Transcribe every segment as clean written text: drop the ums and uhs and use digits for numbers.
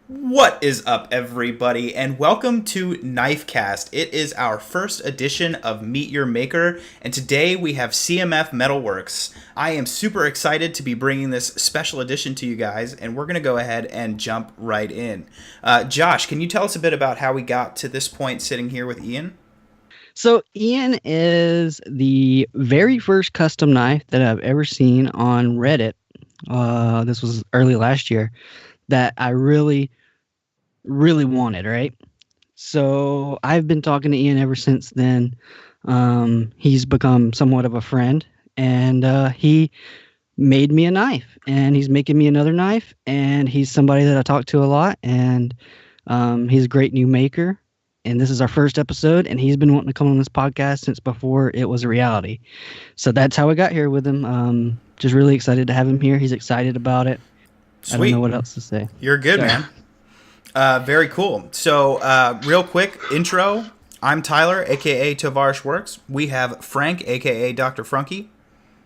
What is up, everybody, and welcome to Knifecast. It is our first edition of Meet Your Maker, and today we have CMF Metalworks. I am super excited to be bringing this special edition to you guys, and we're going to go ahead and jump right in. Josh, can you tell us a bit about how we got to this point sitting here with Ian? So Ian is the very first custom knife that I've ever seen on Reddit. This was early last year that I really wanted, right? So I've been talking to Ian ever since then. He's become somewhat of a friend, and he made me a knife, and he's making me another knife, and he's somebody that I talk to a lot, and he's a great new maker. And this is our first episode, and he's been wanting to come on this podcast since before it was a reality. So that's how we got here with him. Just really excited to have him here. He's excited about it. Sweet. I don't know what else to say. You're good, man. Very cool. So, real quick intro. I'm Tyler, aka Tovarish Works. We have Frank, aka Dr. Frunky.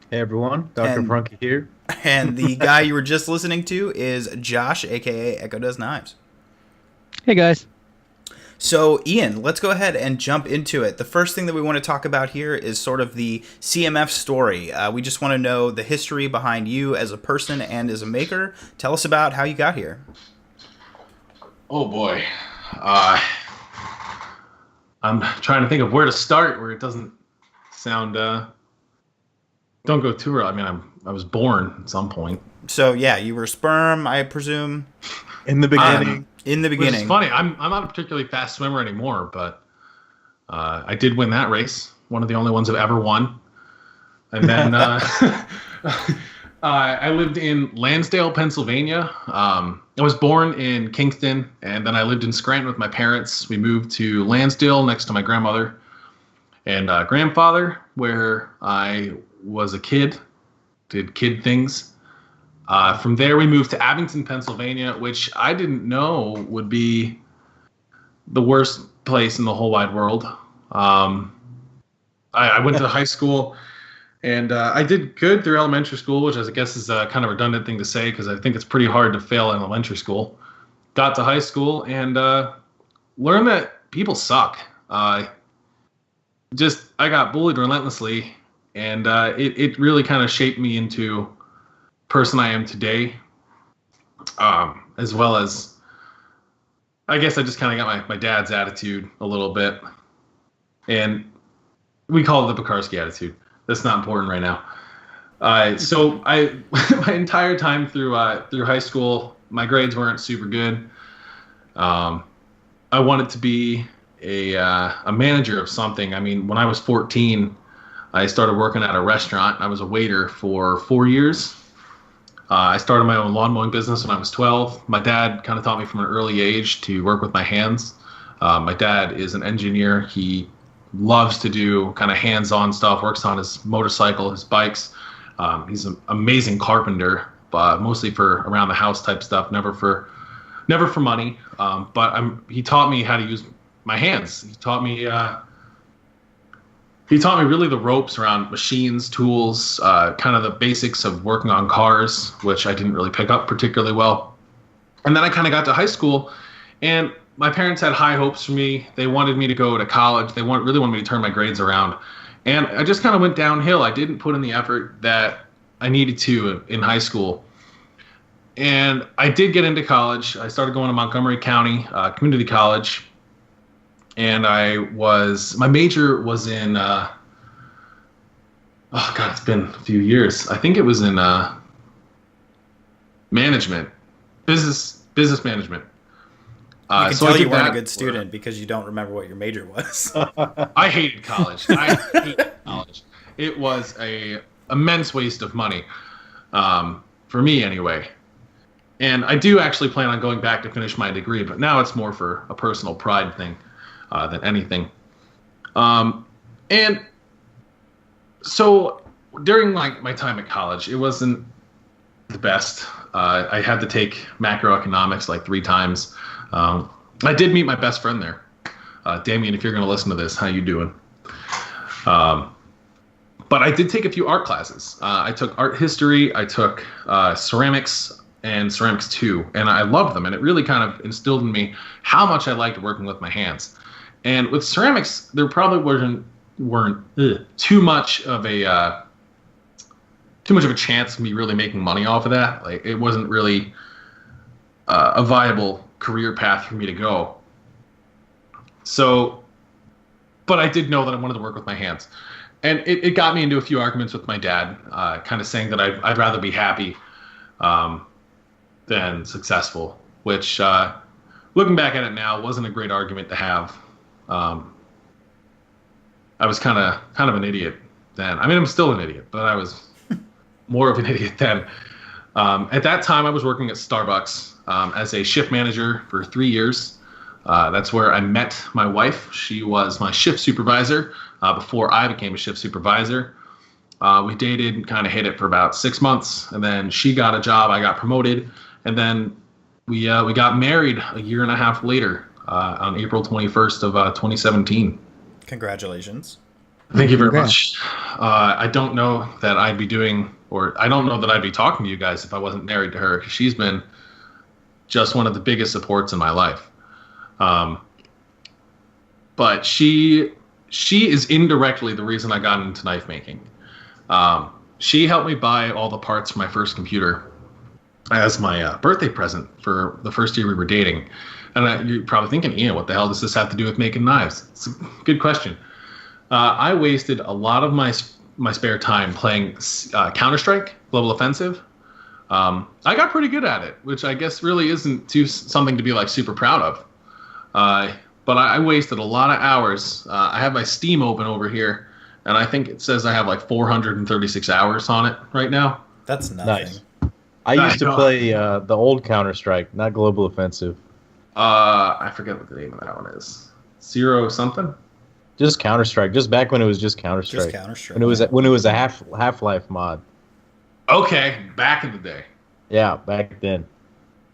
Hey everyone, Dr. Frunky here. And the guy you were just listening to is Josh, aka Echo Does Knives. Hey guys. So, Ian, let's go ahead and jump into it. The first thing that we want to talk about here is sort of the CMF story. We just want to know the history behind you as a person and as a maker. Tell us about how you got here. Oh boy. I'm trying to think of where to start where it doesn't sound, don't go too early. I mean, I was born at some point. So, yeah, you were sperm, I presume. In the beginning. In the beginning. Which is funny. I'm not a particularly fast swimmer anymore, but I did win that race. One of the only ones I've ever won. And then I lived in Lansdale, Pennsylvania. I was born in Kingston, and then I lived in Scranton with my parents. We moved to Lansdale next to my grandmother and grandfather, where I was a kid, did kid things. From there, we moved to Abington, Pennsylvania, which I didn't know would be the worst place in the whole wide world. I went to high school, and I did good through elementary school, which I guess is a kind of redundant thing to say because I think it's pretty hard to fail in elementary school. Got to high school and learned that people suck. I got bullied relentlessly, and it really kind of shaped me into person I am today, as well as I guess I just kind of got my dad's attitude a little bit, and we call it the Pekarsky attitude. That's not important right now. So I my entire time through high school, my grades weren't super good. I wanted to be a manager of something. I mean, when I was 14, I started working at a restaurant. I was a waiter for 4 years. I started my own lawn mowing business when I was 12. My dad kind of taught me from an early age to work with my hands. My dad is an engineer. He loves to do kind of hands-on stuff, works on his motorcycle, his bikes. He's an amazing carpenter, mostly for around the house type stuff, never for money. But he taught me how to use my hands. He taught me really the ropes around machines, tools, kind of the basics of working on cars, which I didn't really pick up particularly well. And then I kind of got to high school, and my parents had high hopes for me. They wanted me to go to college. They really wanted me to turn my grades around. And I just kind of went downhill. I didn't put in the effort that I needed to in high school. And I did get into college. I started going to Montgomery County Community College. And my major was in, oh God, it's been a few years. I think it was in management, business management. You can tell you weren't a good student because you don't remember what your major was. I hated college. It was a immense waste of money, for me anyway. And I do actually plan on going back to finish my degree, but now it's more for a personal pride thing than anything. And so during my time at college, it wasn't the best. I had to take macroeconomics like 3 times. I did meet my best friend there. Damien, if you're going to listen to this, how you doing? But I did take a few art classes. I took art history, I took ceramics, and ceramics 2, and I loved them, and it really kind of instilled in me how much I liked working with my hands. And with ceramics, there probably weren't too much of a chance of me really making money off of that. Like, it wasn't really a viable career path for me to go. So, but I did know that I wanted to work with my hands. And it got me into a few arguments with my dad, kind of saying that I'd rather be happy than successful, which, looking back at it now, wasn't a great argument to have. I was kind of an idiot then. I mean, I'm still an idiot, but I was more of an idiot then. At that time, I was working at Starbucks as a shift manager for 3 years. That's where I met my wife. She was my shift supervisor before I became a shift supervisor. We dated and kind of hit it for about 6 months, and then she got a job, I got promoted, and then we got married a year and a half later on April 21st of 2017. Congratulations. Thank you very much. I don't know that I'd be talking to you guys if I wasn't married to her, because she's been just one of the biggest supports in my life. But she is indirectly the reason I got into knife making. She helped me buy all the parts for my first computer as my birthday present for the first year we were dating. And you're probably thinking, Ian, what the hell does this have to do with making knives? It's a good question. I wasted a lot of my spare time playing Counter-Strike, Global Offensive. I got pretty good at it, which I guess really isn't something to be like super proud of. But I wasted a lot of hours. I have my Steam open over here, and I think it says I have like 436 hours on it right now. That's nothing. Nice. I used to play the old Counter-Strike, not Global Offensive. I forget what the name of that one is. Zero something? Just Counter-Strike. Just back when it was just Counter-Strike. Just Counter-Strike. When it was a Half-Life mod. Okay, back in the day. Yeah, back then.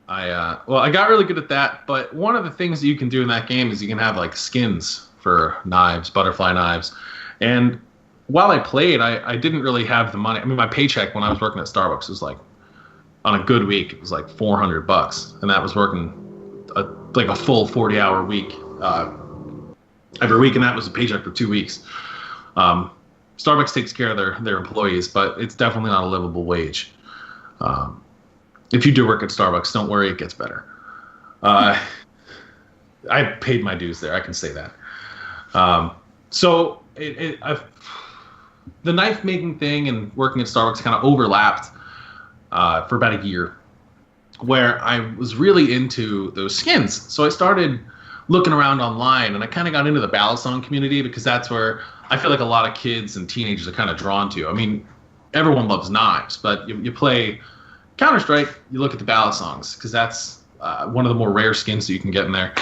I got really good at that, but one of the things that you can do in that game is you can have like skins for knives, butterfly knives. And while I played, I didn't really have the money. I mean, my paycheck when I was working at Starbucks was like, on a good week, it was like $400, and that was working like a full 40-hour week every week, and that was a paycheck for 2 weeks. Starbucks takes care of their employees, but it's definitely not a livable wage. If you do work at Starbucks, don't worry, it gets better. I paid my dues there, I can say that. So the knife making thing and working at Starbucks kind of overlapped for about a year, where I was really into those skins. So I started looking around online, and I kind of got into the ballad song community, because that's where I feel like a lot of kids and teenagers are kind of drawn to. I mean, everyone loves knives, but you play Counter-Strike, you look at the ballad songs, because that's one of the more rare skins that you can get in there.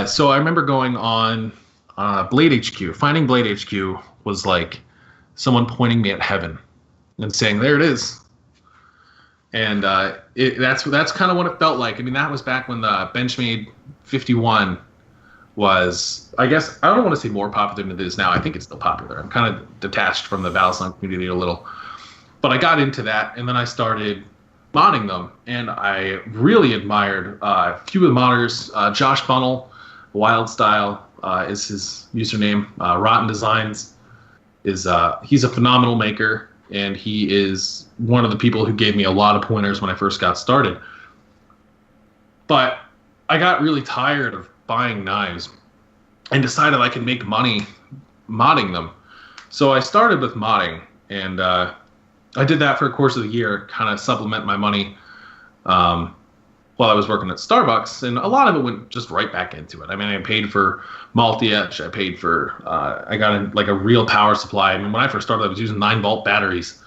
So I remember going on Blade HQ. Finding Blade HQ was like someone pointing me at heaven and saying, there it is. And that's kind of what it felt like. I mean, that was back when the Benchmade 51 was, I guess, I don't want to say more popular than it is now. I think it's still popular. I'm kind of detached from the Battlesong community a little. But I got into that, and then I started modding them. And I really admired a few of the modders. Josh Funnel, Wild Style is his username. Rotten Designs he's a phenomenal maker. And he is one of the people who gave me a lot of pointers when I first got started. But I got really tired of buying knives and decided I could make money modding them. So I started with modding, and I did that for a course of the year, kind of supplement my money while I was working at Starbucks. And a lot of it went just right back into it. I mean, I paid for multi-etch. I paid for, I got like a real power supply. I mean, when I first started, I was using 9-volt batteries.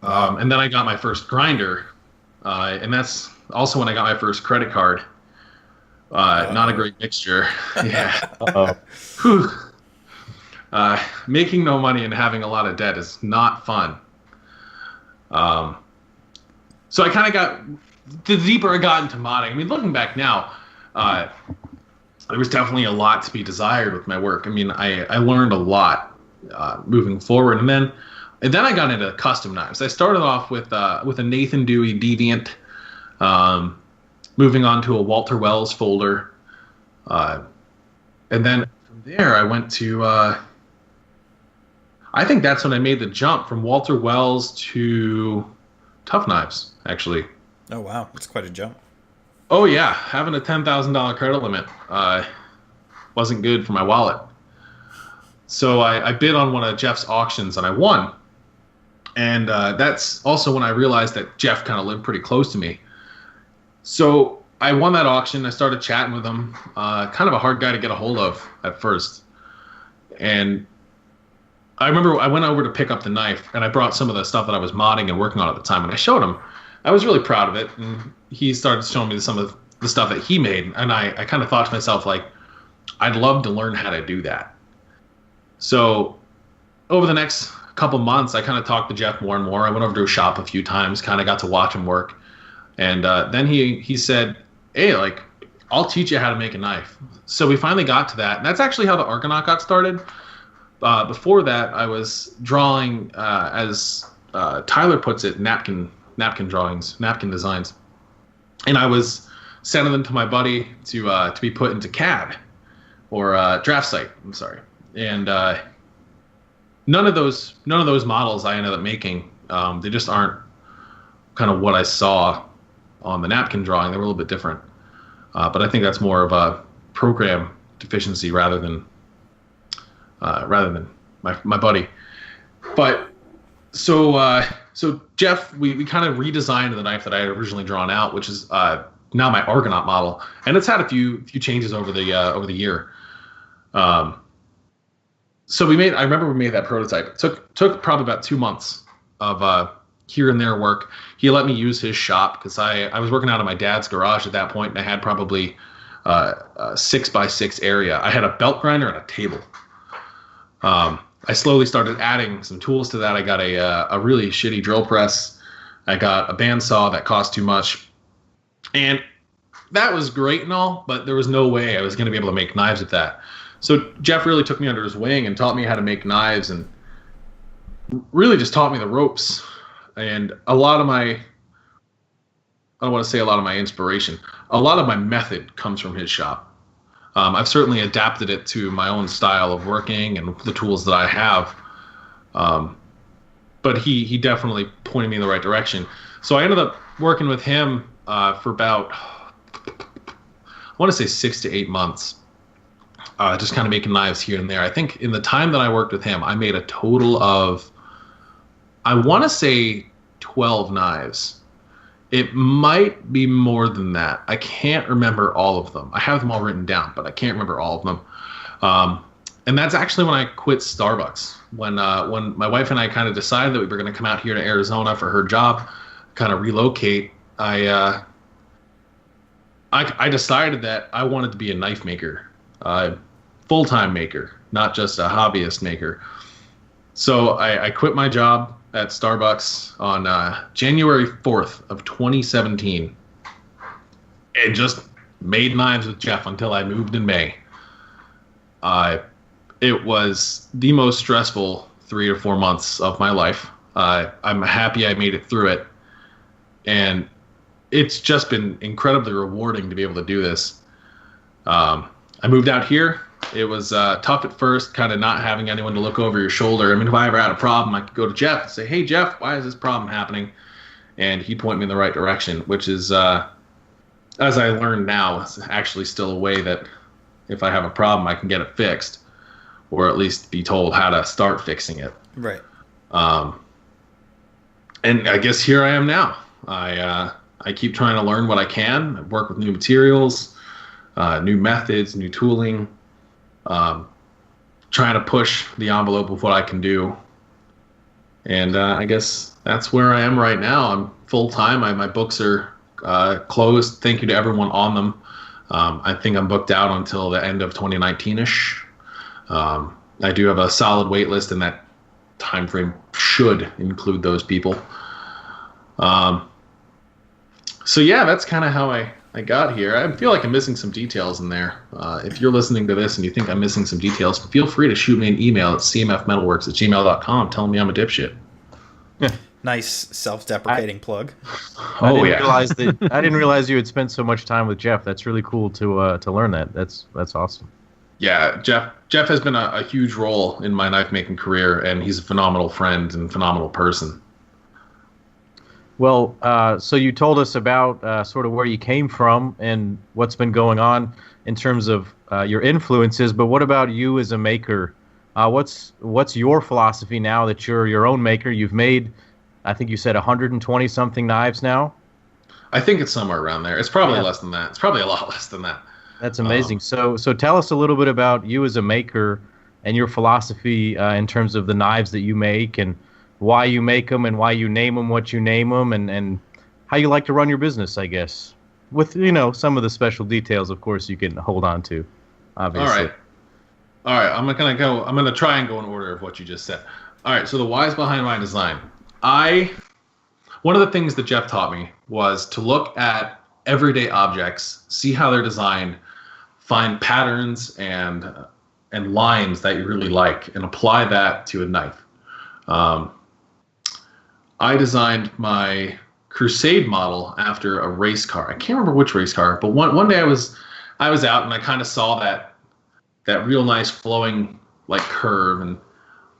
And then I got my first grinder. And that's also when I got my first credit card. Not a great mixture. Yeah. Making no money and having a lot of debt is not fun. So I kind of got, the deeper I got into modding, I mean, looking back now, there was definitely a lot to be desired with my work. I mean, I learned a lot moving forward, and then I got into custom knives. I started off with a Nathan Dewey Deviant Moving on to a Walter Wells folder. And then from there, I went to, I think that's when I made the jump from Walter Wells to Tough Knives, actually. Oh, wow. That's quite a jump. Oh, yeah. Having a $10,000 credit limit wasn't good for my wallet. So I bid on one of Jeff's auctions, and I won. And that's also when I realized that Jeff kind of lived pretty close to me. So I won that auction. I started chatting with him. Kind of a hard guy to get a hold of at first. And I remember I went over to pick up the knife, and I brought some of the stuff that I was modding and working on at the time, and I showed him. I was really proud of it, and he started showing me some of the stuff that he made, and I kind of thought to myself, like, I'd love to learn how to do that. So over the next couple months, I kind of talked to Jeff more and more. I went over to his shop a few times, kind of got to watch him work. And then he said, hey, like, I'll teach you how to make a knife. So we finally got to that. And that's actually how the Argonaut got started. Before that, I was drawing, as Tyler puts it, napkin drawings, napkin designs. And I was sending them to my buddy to be put into CAD or draft site. I'm sorry. And none of those models I ended up making. They just aren't kind of what I saw on the napkin drawing. They were a little bit different. But I think that's more of a program deficiency rather than my buddy. But so Jeff, we kind of redesigned the knife that I had originally drawn out, which is now my Argonaut model, and it's had a few changes over the year. So I remember we made that prototype. It took probably about 2 months of here and there work. He let me use his shop because I was working out of my dad's garage at that point, and I had probably a 6x6 area. I had a belt grinder and a table. I slowly started adding some tools to that. I got a really shitty drill press. I got a bandsaw that cost too much. And that was great and all, but there was no way I was going to be able to make knives with that. So Jeff really took me under his wing and taught me how to make knives and really just taught me the ropes. And I don't want to say a lot of my inspiration. A lot of my method comes from his shop. I've certainly adapted it to my own style of working and the tools that I have. But he definitely pointed me in the right direction. So I ended up working with him for about, I want to say 6 to 8 months. Just kind of making knives here and there. I think in the time that I worked with him, I made a total of, I want to say 12 knives. It might be more than that. I can't remember all of them. I have them all written down, but I can't remember all of them. And that's actually when I quit Starbucks. When my wife and I kind of decided that we were going to come out here to Arizona for her job, kind of relocate, I decided that I wanted to be a knife maker, full-time maker, not just a hobbyist maker. So I quit my job at Starbucks on January 4th of 2017 and just made knives with Jeff until I moved in May. It was the most stressful 3 or 4 months of my life. I'm happy I made it through it. And it's just been incredibly rewarding to be able to do this. I moved out here. It was tough at first, kind of not having anyone to look over your shoulder. I mean, if I ever had a problem, I could go to Jeff and say, hey, Jeff, why is this problem happening? And he'd point me in the right direction, which is, as I learned now, it's actually still a way that if I have a problem, I can get it fixed, or at least be told how to start fixing it. Right. And I guess here I am now. I keep trying to learn what I can. I work with new materials, new methods, new tooling. Trying to push the envelope of what I can do. And I guess that's where I am right now. I'm full-time. My books are closed. Thank you to everyone on them. I think I'm booked out until the end of 2019-ish. I do have a solid wait list, and that time frame should include those people. So yeah, that's kind of how I got here. I feel like I'm missing some details in there. If you're listening to this and you think I'm missing some details, feel free to shoot me an email at cmfmetalworks@gmail.com telling me I'm a dipshit. Nice self-deprecating plug. I didn't realize you had spent so much time with Jeff. That's really cool to learn that. That's awesome. Yeah, Jeff has been a huge role in my knife making career, and he's a phenomenal friend and phenomenal person. Well, so you told us about sort of where you came from and what's been going on in terms of your influences, but what about you as a maker? What's your philosophy now that you're your own maker? You've made, I think you said 120 something knives now. I think it's somewhere around there. It's probably less than that. It's probably a lot less than that. That's amazing. So tell us a little bit about you as a maker and your philosophy in terms of the knives that you make and why you make them and why you name them what you name them and how you like to run your business, I guess. With, some of the special details, of course, you can hold on to, obviously. All right. I'm going to try and go in order of what you just said. All right. So the whys behind my design. One of the things that Jeff taught me was to look at everyday objects, see how they're designed, find patterns and lines that you really like, and apply that to a knife. I designed my Crusade model after a race car. I can't remember which race car, but one day I was out and I kind of saw that real nice flowing like curve, and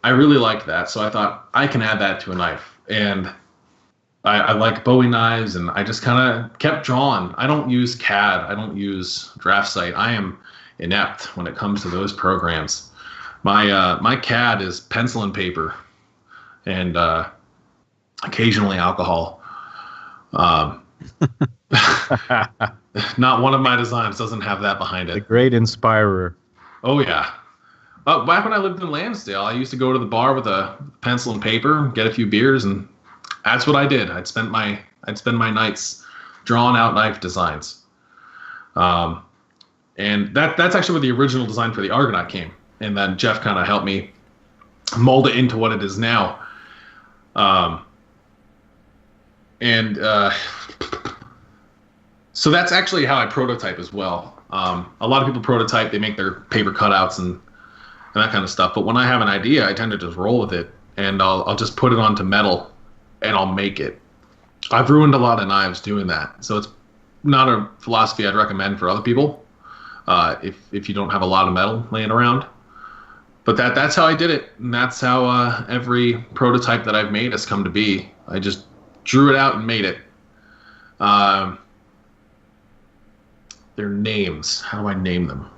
I really liked that. So I thought I can add that to a knife. And I like Bowie knives, and I just kind of kept drawing. I don't use CAD. I don't use DraftSight. I am inept when it comes to those programs. My CAD is pencil and paper, and occasionally alcohol. Not one of my designs doesn't have that behind it. The great inspirer. Oh yeah. Back when I lived in Lansdale, I used to go to the bar with a pencil and paper, get a few beers, and that's what I did. I'd spend my nights drawing out knife designs. And that's actually where the original design for the Argonaut came. And then Jeff kind of helped me mold it into what it is now. So that's actually how I prototype as well. A lot of people prototype, they make their paper cutouts and that kind of stuff. But when I have an idea, I tend to just roll with it, and I'll just put it onto metal and I'll make it. I've ruined a lot of knives doing that. So it's not a philosophy I'd recommend for other people if you don't have a lot of metal laying around. But that's how I did it, and that's how every prototype that I've made has come to be. I just drew it out and made it. Their names. How do I name them?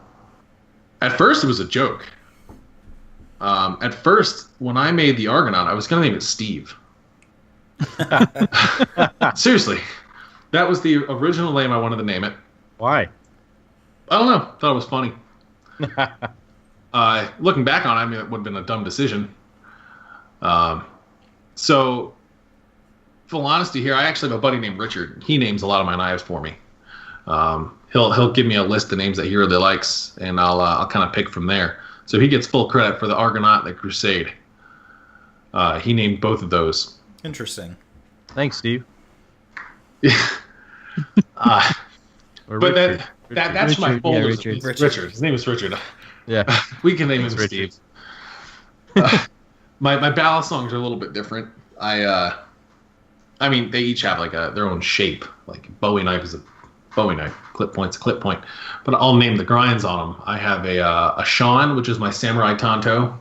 At first, it was a joke. At first, when I made the Argonaut, I was going to name it Steve. Seriously. That was the original name I wanted to name it. Why? I don't know. Thought it was funny. Looking back on it, I mean, it would have been a dumb decision. So, full honesty here, I actually have a buddy named Richard. He names a lot of my knives for me. He'll give me a list of names that he really likes, and I'll kind of pick from there. So he gets full credit for the Argonaut and the Crusade. He named both of those. Interesting. Thanks, Steve. But Richard. that's my folders. Richard. Richard. His name is Richard. Yeah. We can name him Richard. Steve. My ballad songs are a little bit different. I mean, they each have like their own shape. Like Bowie knife is a Bowie knife, clip point's a clip point. But I'll name the grinds on them. I have a Sean, which is my Samurai Tonto.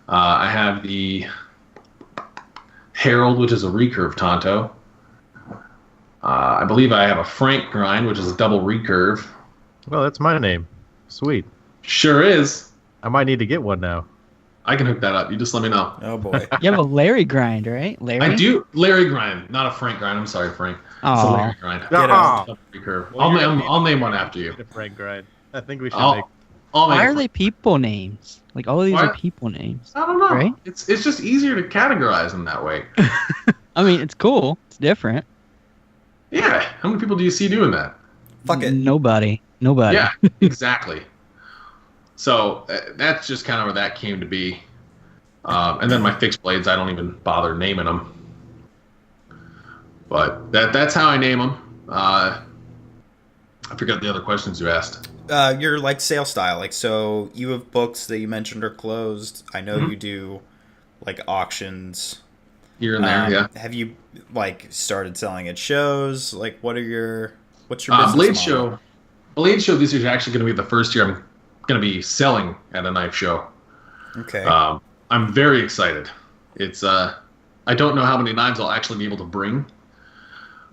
I have the Harold, which is a recurve Tonto. I believe I have a Frank grind, which is a double recurve. Well, that's my name. Sweet. Sure is. I might need to get one now. I can hook that up. You just let me know. Oh boy. You have a Larry grind, right? Larry? I do. Larry grind, not a Frank grind. I'm sorry, Frank. It's a Aw. Larry grind. Get Ah. out. Recurve. Well, I'll name one after you. The Frank grind. I think we should I'll make. make Why a are they people names? Like all of these Why- are people names. I don't know. Right? It's just easier to categorize them that way. I mean, it's cool. It's different. Yeah. How many people do you see doing that? Fuck it. Nobody. Yeah, exactly. So that's just kind of where that came to be. And then my fixed blades, I don't even bother naming them. But that's how I name them. I forgot the other questions you asked. Your like sales style, like, so you have books that you mentioned are closed. I know you do like auctions. here and there. Yeah. Have you like started selling at shows? Like, what's your business Blade model? Show? Blade Show this year is actually going to be the first year I'm going to be selling at a knife show. Okay. I'm very excited. It's I don't know how many knives I'll actually be able to bring.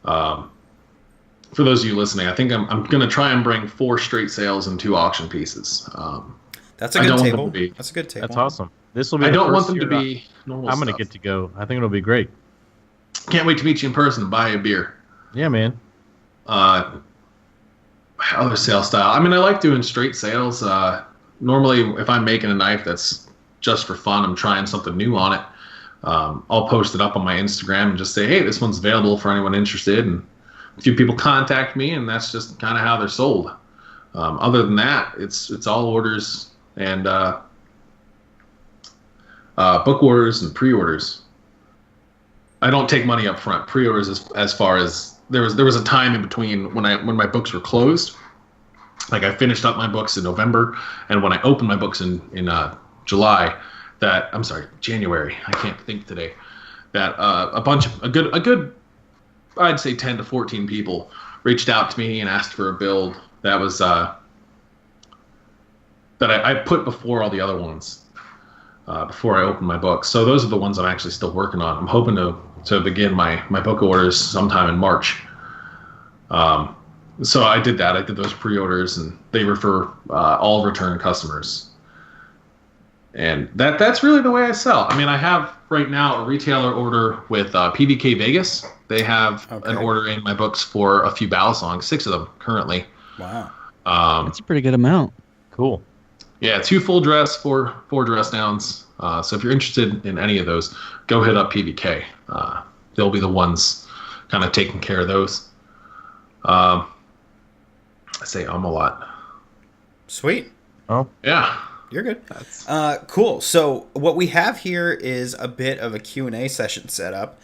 For those of you listening, I think I'm going to try and bring 4 straight sales and 2 auction pieces. That's a good table. That's a good table. That's awesome. This will be. I don't want them to be normal. I'm going to get to go. I think it'll be great. Can't wait to meet you in person and buy you a beer. Yeah, man. Other sales style. I mean, I like doing straight sales. Normally, if I'm making a knife that's just for fun, I'm trying something new on it. I'll post it up on my Instagram and just say, hey, this one's available for anyone interested. And a few people contact me, and that's just kind of how they're sold. Other than that, it's all orders and book orders and pre-orders. I don't take money up front. Pre-orders as far as there was a time in between when my books were closed. Like I finished up my books in November, and when I opened my books in January. I can't think today. That a good I'd say 10 to 14 people reached out to me and asked for a build that was that I put before all the other ones before I opened my books. So those are the ones I'm actually still working on. I'm hoping to begin my book orders sometime in March. So I did that. I did those pre-orders, and they were for all return customers. And that's really the way I sell. I mean, I have right now a retailer order with PVK Vegas. They have an order in my books for a few Balisongs, 6 of them currently. Wow. That's a pretty good amount. Cool. Yeah, 2 full dress, 4 dress downs. So if you're interested in any of those, go hit up PVK. They'll be the ones kind of taking care of those. I say a lot. Sweet. Oh. Yeah. You're good. Cool. So what we have here is a bit of a Q&A session set up.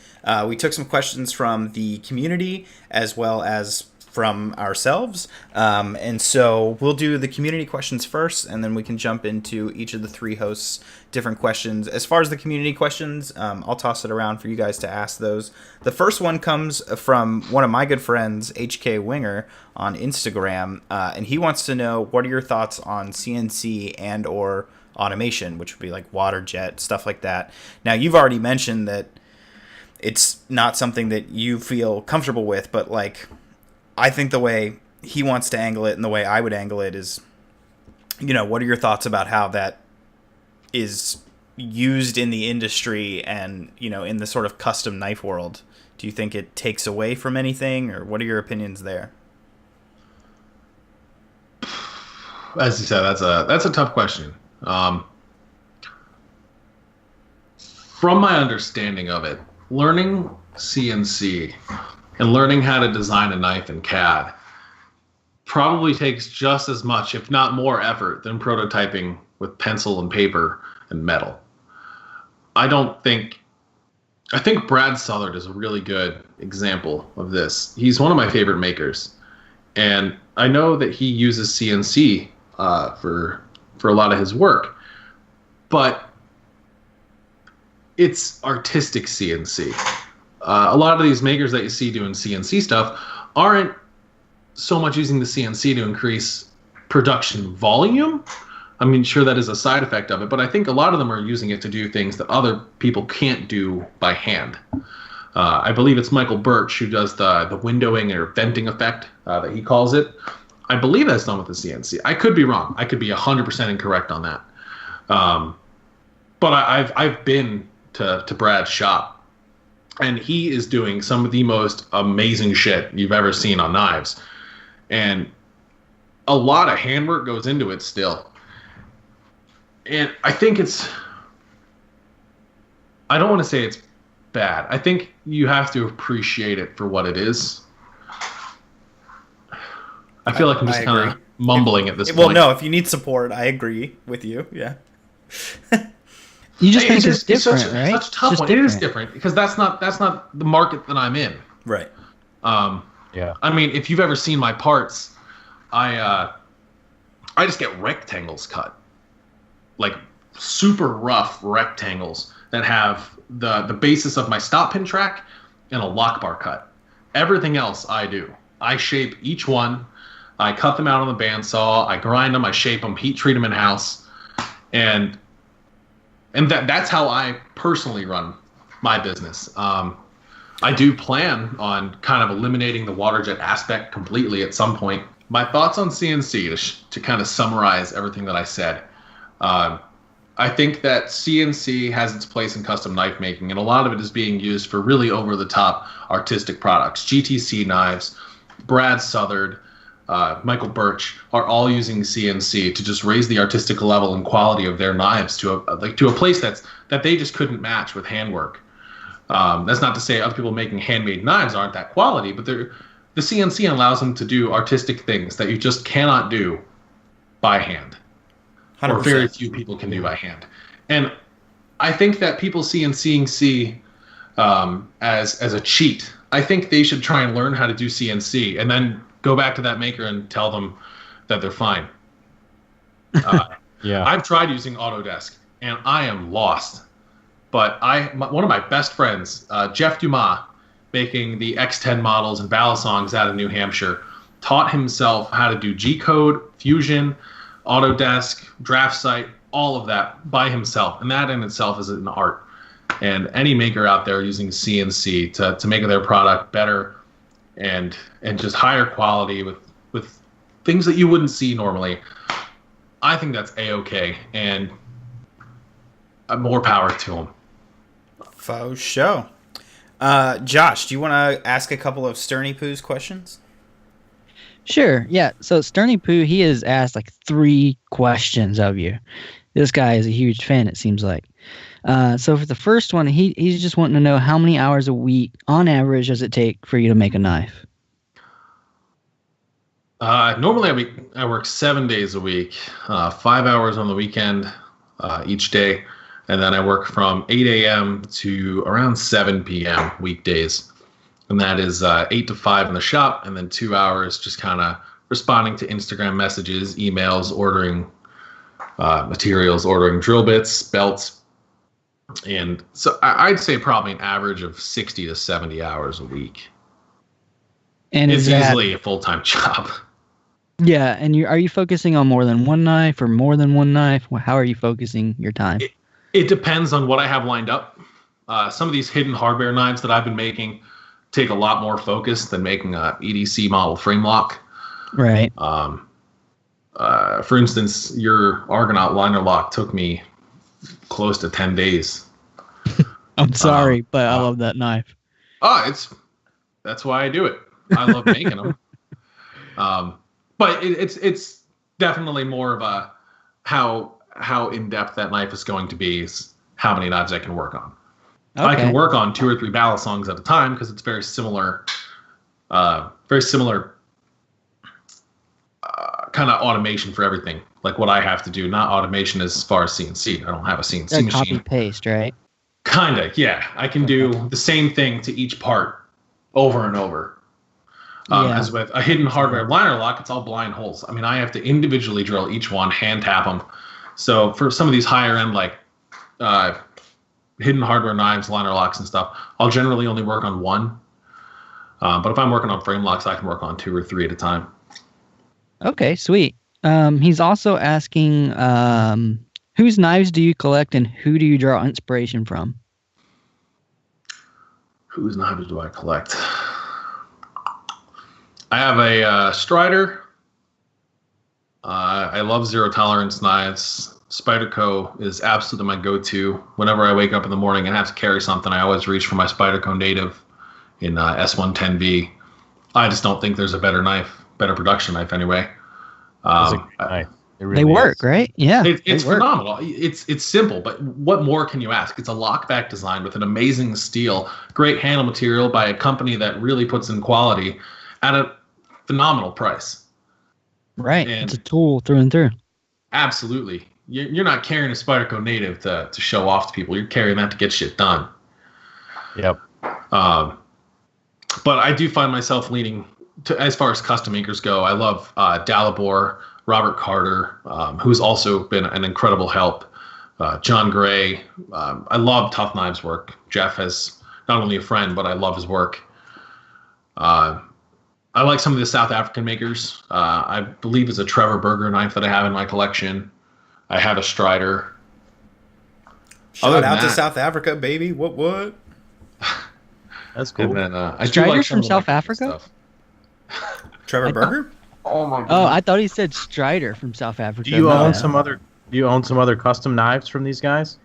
We took some questions from the community as well as from ourselves. And so we'll do the community questions first, and then we can jump into each of the 3 hosts' different questions. As far as the community questions, I'll toss it around for you guys to ask those. The first one comes from one of my good friends, HK Winger, on Instagram, and he wants to know, what are your thoughts on CNC and or automation, which would be like water jet, stuff like that. Now, you've already mentioned that it's not something that you feel comfortable with, but like, I think the way he wants to angle it and the way I would angle it is, what are your thoughts about how that is used in the industry and, in the sort of custom knife world? Do you think it takes away from anything, or what are your opinions there? As you said, that's a tough question. From my understanding of it, learning CNC and learning how to design a knife in CAD probably takes just as much, if not more, effort than prototyping with pencil and paper and metal. I think Brad Sullard is a really good example of this. He's one of my favorite makers, and I know that he uses CNC for a lot of his work, but it's artistic CNC. A lot of these makers that you see doing CNC stuff aren't so much using the CNC to increase production volume. I mean, sure, that is a side effect of it, but I think a lot of them are using it to do things that other people can't do by hand. I believe it's Michael Birch who does the windowing or venting effect that he calls it. I believe that's done with the CNC. I could be wrong. I could be 100% incorrect on that. But I've been to Brad's shop, and he is doing some of the most amazing shit you've ever seen on knives. And a lot of handwork goes into it still. And I think I don't want to say it's bad. I think you have to appreciate it for what it is. I feel like I'm just kind of mumbling at this point. Well, no, if you need support, I agree with you. Yeah. You just think it's different, right? It's such a tough one. It is different because that's not the market that I'm in. Right. Yeah. I mean, if you've ever seen my parts, I just get rectangles cut, like super rough rectangles, that have the basis of my stop pin track and a lock bar cut. Everything else I do. I shape each one. I cut them out on the bandsaw. I grind them. I shape them. Heat treat them in house, and that's how I personally run my business. I do plan on kind of eliminating the water jet aspect completely at some point. My thoughts on CNC to kind of summarize everything that I said. I think that CNC has its place in custom knife making, and a lot of it is being used for really over-the-top artistic products. GTC knives, Brad Southard, Michael Birch are all using CNC to just raise the artistic level and quality of their knives to a place that they just couldn't match with handwork. That's not to say other people making handmade knives aren't that quality, but the CNC allows them to do artistic things that you just cannot do by hand. 100%. Or very few people can do by hand. And I think that people see CNC as a cheat. I think they should try and learn how to do CNC and then go back to that maker and tell them that they're fine. Yeah, I've tried using Autodesk and I am lost. But one of my best friends, Jeff Dumas, making the X10 models and balisongs out of New Hampshire, taught himself how to do G-code, Fusion, Autodesk, DraftSite, all of that by himself. And that in itself is an art. And any maker out there using CNC to make their product better and just higher quality with things that you wouldn't see normally, I think that's A-okay. And more power to them. Faux show. Josh, do you want to ask a couple of Sterny Poo's questions? Sure, yeah. So Sterny Poo, he has asked like 3 questions of you. This guy is a huge fan, it seems like. So for the first one, he's just wanting to know how many hours a week, on average, does it take for you to make a knife? Normally I work 7 days a week, 5 hours on the weekend each day, and then I work from 8 a.m. to around 7 p.m. weekdays. And that is 8 to 5 in the shop, and then 2 hours just kind of responding to Instagram messages, emails, ordering materials, ordering drill bits, belts. And so I'd say probably an average of 60 to 70 hours a week. And it's easily a full-time job. Yeah, and are you focusing on more than one knife or more than one knife? How are you focusing your time? It depends on what I have lined up. Some of these hidden hardware knives that I've been making take a lot more focus than making a EDC model frame lock. Right. For instance, your Argonaut liner lock took me close to 10 days. I'm sorry, but I love that knife. That's why I do it. I love making them. But it's definitely more of a how in depth that knife is going to be is how many knives I can work on. Okay. I can work on 2 or 3 balisongs at a time because it's very similar kind of automation for everything. Like what I have to do, not automation as far as CNC. I don't have a CNC machine. Copy paste, right? Kinda, yeah. I can do the same thing to each part over and over. As with a hidden hardware liner lock, it's all blind holes. I mean, I have to individually drill each one, hand tap them. So for some of these higher end, like hidden hardware knives, liner locks and stuff, I'll generally only work on one. But if I'm working on frame locks, I can work on 2 or 3 at a time. Okay, sweet. He's also asking, whose knives do you collect and who do you draw inspiration from? Whose knives do I collect? I have a Strider. I love zero tolerance knives. Spyderco is absolutely my go-to. Whenever I wake up in the morning and have to carry something, I always reach for my Spyderco Native in S110V. I just don't think there's a better production knife anyway. They work, right? Yeah, it's phenomenal. It's simple, but what more can you ask? It's a lockback design with an amazing steel, great handle material by a company that really puts in quality at a phenomenal price. Right, and it's a tool through and through. Absolutely. You're not carrying a Spyderco Native to show off to people. You're carrying that to get shit done. Yep. But I do find myself leaning to, as far as custom makers go, I love Dalibor, Robert Carter, who's also been an incredible help. John Gray. I love Tough Knives' work. Jeff is not only a friend, but I love his work. I like some of the South African makers. I believe it's a Trevor Berger knife that I have in my collection. I have a Strider. Shout out to South Africa, baby. What? That's cool. And then I do Strider's like some from of the South Mexican Africa? stuff. Trevor Berger? Oh my god. Oh, I thought he said Strider from South Africa. Do you My own bad. some other? Do you own some other custom knives from these guys?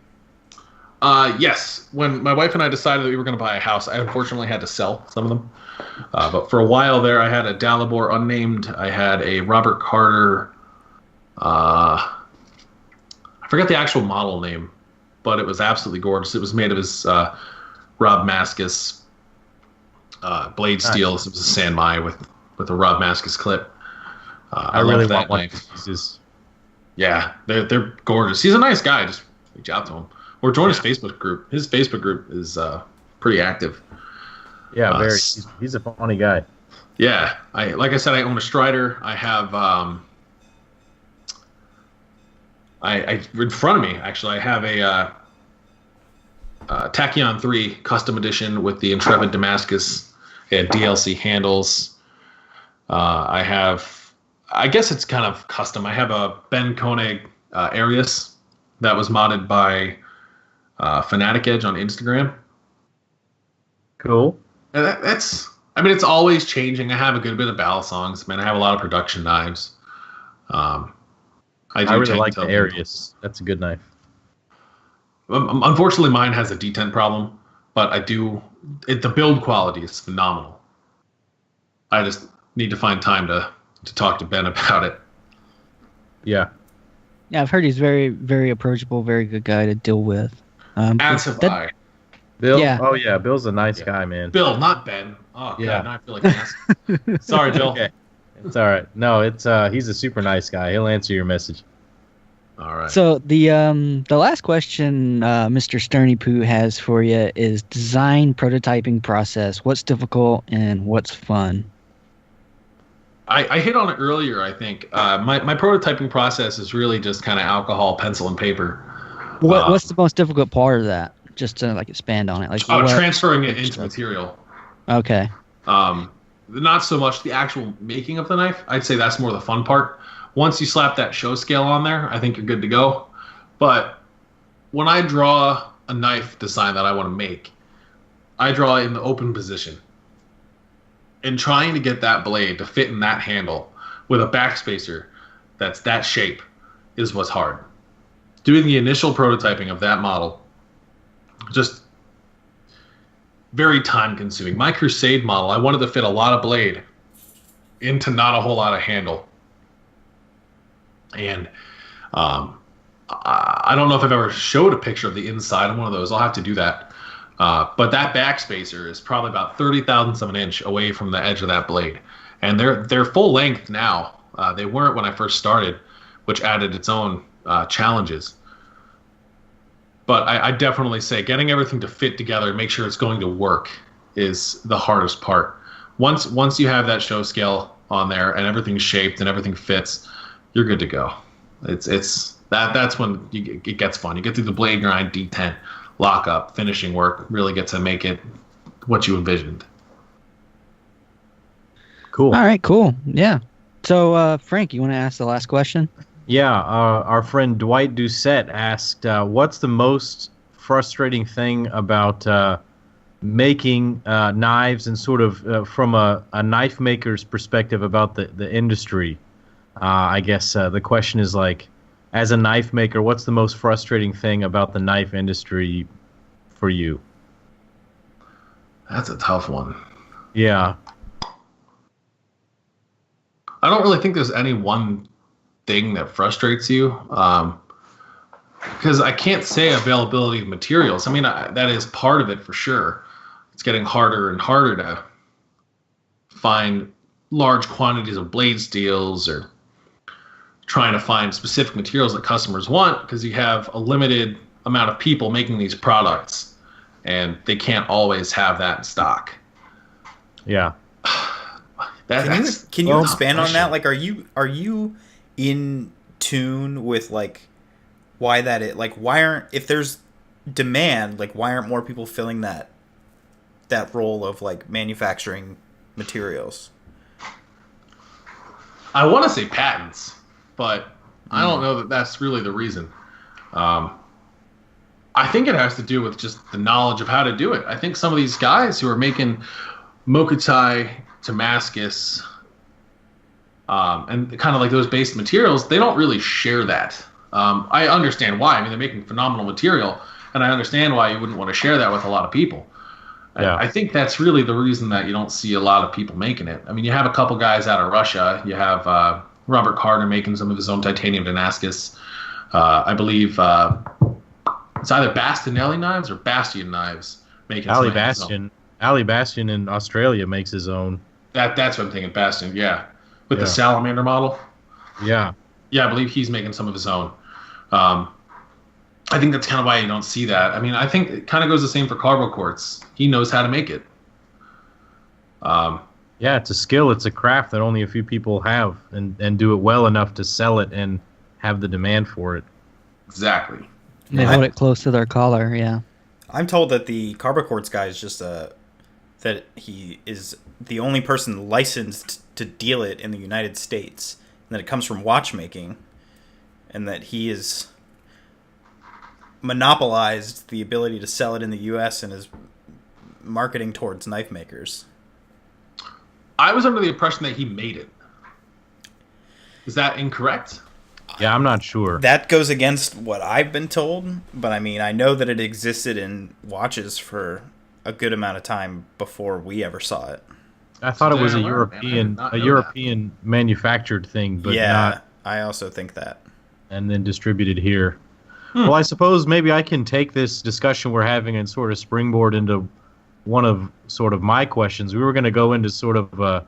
Yes. When my wife and I decided that we were going to buy a house, I unfortunately had to sell some of them. But for a while there, I had a Dalibor unnamed. I had a Robert Carter. I forget the actual model name, but it was absolutely gorgeous. It was made of his Rob Maskus blade steel. It was a San Mai with a Rob Maskus clip. I really love that want one knife. of these. Yeah, they're gorgeous. He's a nice guy. Just reach out to him or join his Facebook group. His Facebook group is pretty active. Yeah, very. He's a funny guy. Yeah, like I said, I own a Strider. I have I in front of me actually. I have a Tachyon 3 custom edition with the Intrepid Damascus and DLC handles. I have. I guess it's kind of custom. I have a Ben Koenig Arius that was modded by Fanatic Edge on Instagram. Cool. And that's, I mean, it's always changing. I have a good bit of battle songs. Man, I have a lot of production knives. I really like the Arius. That's a good knife. Unfortunately, mine has a detent problem, but the build quality is phenomenal. I just need to find time to talk to Ben about it. Yeah. Yeah, I've heard he's very, very approachable, very good guy to deal with. As have I. Bill? Yeah. Oh, yeah. Bill's a nice guy, man. Bill, not Ben. Oh, Yeah. God, now I feel like an ass. Sorry, Bill. Okay. It's all right. No, he's a super nice guy. He'll answer your message. All right. So the last question Mr. Sterny Poo has for you is design prototyping process. What's difficult and what's fun? I hit on it earlier, I think. My prototyping process is really just kind of alcohol, pencil, and paper. What's the most difficult part of that? Just to like expand on it, like transferring it into material. Okay. Not so much the actual making of the knife. I'd say that's more the fun part. Once you slap that show scale on there, I think you're good to go. But when I draw a knife design that I want to make, I draw it in the open position. And trying to get that blade to fit in that handle with a backspacer that's that shape is what's hard. Doing the initial prototyping of that model, just very time consuming. My Crusade model, I wanted to fit a lot of blade into not a whole lot of handle. And I don't know if I've ever showed a picture of the inside of one of those. I'll have to do that. But that backspacer is probably about 30,000ths of an inch away from the edge of that blade. And they're full length now. They weren't when I first started, which added its own challenges. But I definitely say getting everything to fit together and make sure it's going to work is the hardest part. Once you have that show scale on there and everything's shaped and everything fits, you're good to go. That's when it gets fun. You get through the blade grind, detent, lock up, finishing work, really get to make it what you envisioned. Cool. All right, cool. Yeah. So, Frank, you want to ask the last question? Yeah, our friend Dwight Doucette asked, what's the most frustrating thing about making knives and sort of from a knife maker's perspective about the industry? I guess the question is like, as a knife maker, what's the most frustrating thing about the knife industry for you? That's a tough one. Yeah. I don't really think there's any one thing that frustrates you, because I can't say availability of materials. I mean, that is part of it for sure. It's getting harder and harder to find large quantities of blade steels or trying to find specific materials that customers want, because you have a limited amount of people making these products and they can't always have that in stock. Yeah. Can you expand on that? Like, are you in tune with like why that is. Like, why aren't, if there's demand, like, why aren't more people filling that role of, like, manufacturing materials? I want to say patents, but I don't know that that's really the reason. I think it has to do with just the knowledge of how to do it. I think some of these guys who are making Mokutai, Damascus, and kind of like those base materials, they don't really share that. I understand why. I mean, they're making phenomenal material, and I understand why you wouldn't want to share that with a lot of people. Yeah. I think that's really the reason that you don't see a lot of people making it. I mean, you have a couple guys out of Russia. You have Robert Carter making some of his own titanium Damascus. I believe it's either Bastinelli knives or Bastion knives making Ali some of his own. Bastion in Australia makes his own. That's what I'm thinking, Bastion, yeah. With Yeah. the Salamander model. Yeah. Yeah, I believe he's making some of his own. I think that's kind of why you don't see that. I mean, I think it kind of goes the same for carbo quartz. He knows how to make it. Yeah, it's a skill. It's a craft that only a few people have and do it well enough to sell it and have the demand for it. Exactly. They hold it close to their collar, yeah. I'm told that the carbo quartz guy is just that he is the only person licensed to deal it in the United States, and that it comes from watchmaking, and that he is monopolized the ability to sell it in the U.S. and is marketing towards knife makers. I was under the impression that he made it. Is that incorrect? Yeah, I'm not sure. That goes against what I've been told, but I mean, I know that it existed in watches for a good amount of time before we ever saw it. I thought it was a Damn, man, I did European not know European manufactured thing, but yeah, not, I also think that. and then distributed here. Well, I suppose maybe I can take this discussion we're having and sort of springboard into one of sort of my questions. We were going to go into sort of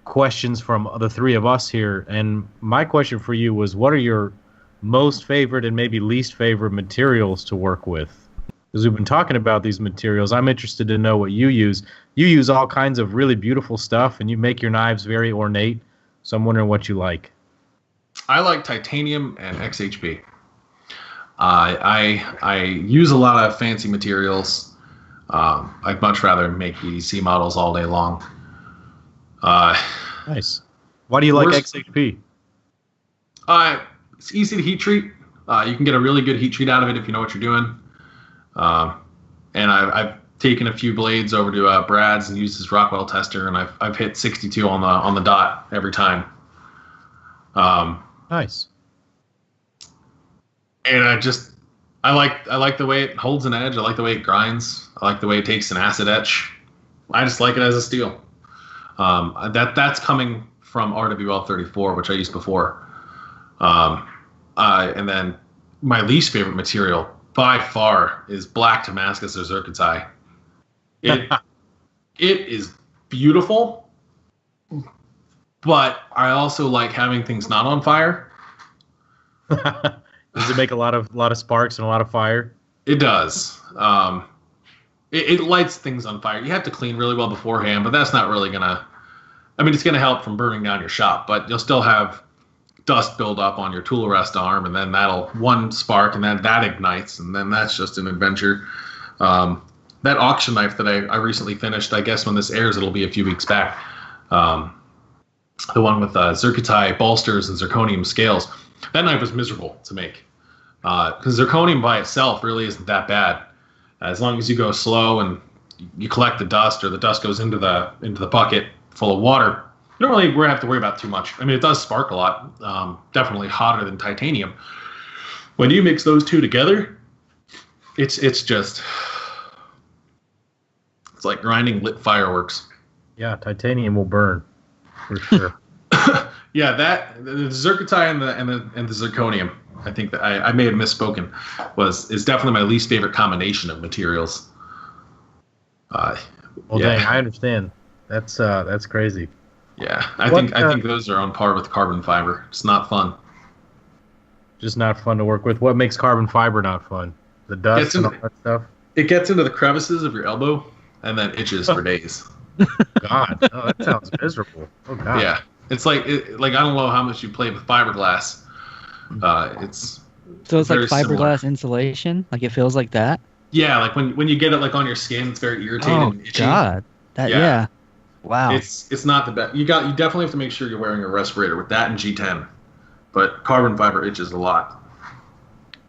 questions from the three of us here, and my question for you was, what are your most favorite and maybe least favorite materials to work with? Because we've been talking about these materials, I'm interested to know what you use. You use all kinds of really beautiful stuff, and you make your knives very ornate, so I'm wondering what you like. I like titanium and XHB. I use a lot of fancy materials. I'd much rather make EDC models all day long. Nice. Why do you like XHP? It's easy to heat treat. You can get a really good heat treat out of it if you know what you're doing. And I've taken a few blades over to Brad's and used his Rockwell tester, and I've hit 62 on the dot every time. Nice. And I like the way it holds an edge. I like the way it grinds. I like the way it takes an acid etch. I just like it as a steel. That's coming from RWL 34, which I used before. And then my least favorite material by far is black Damascus or Zirconsai. It is beautiful, but I also like having things not on fire. Does it make a lot of sparks and a lot of fire? It does. It lights things on fire. You have to clean really well beforehand, but that's not really gonna. I mean, it's gonna help from burning down your shop, but you'll still have dust build up on your tool rest arm, and then that'll one spark, and then that ignites, and then that's just an adventure. That auction knife that I recently finished, I guess when this airs, it'll be a few weeks back. The one with Zirconsai bolsters and zirconium scales. That knife was miserable to make because zirconium by itself really isn't that bad. As long as you go slow and you collect the dust, or the dust goes into the bucket full of water, you don't really have to worry about too much. I mean, it does spark a lot, definitely hotter than titanium. When you mix those two together, it's like grinding lit fireworks. Yeah, titanium will burn for sure. Yeah, the Zirconsai and the zirconium, I think that I may have misspoken, is definitely my least favorite combination of materials. Well, yeah. dang, I understand. That's crazy. Yeah, I think those are on par with carbon fiber. It's not fun. Just not fun to work with. What makes carbon fiber not fun? The dust and all that stuff? It gets into the crevices of your elbow and then itches for days. God, that sounds miserable. Oh God. Yeah, it's like I don't know how much you play with fiberglass. So it's like Very similar. fiberglass insulation. Like it feels like that. Yeah, like when you get it like on your skin, it's very irritating. Oh and itchy. God, that Yeah. yeah. Wow. It's not the best. You definitely have to make sure you're wearing a respirator with that and G10. But carbon fiber itches a lot.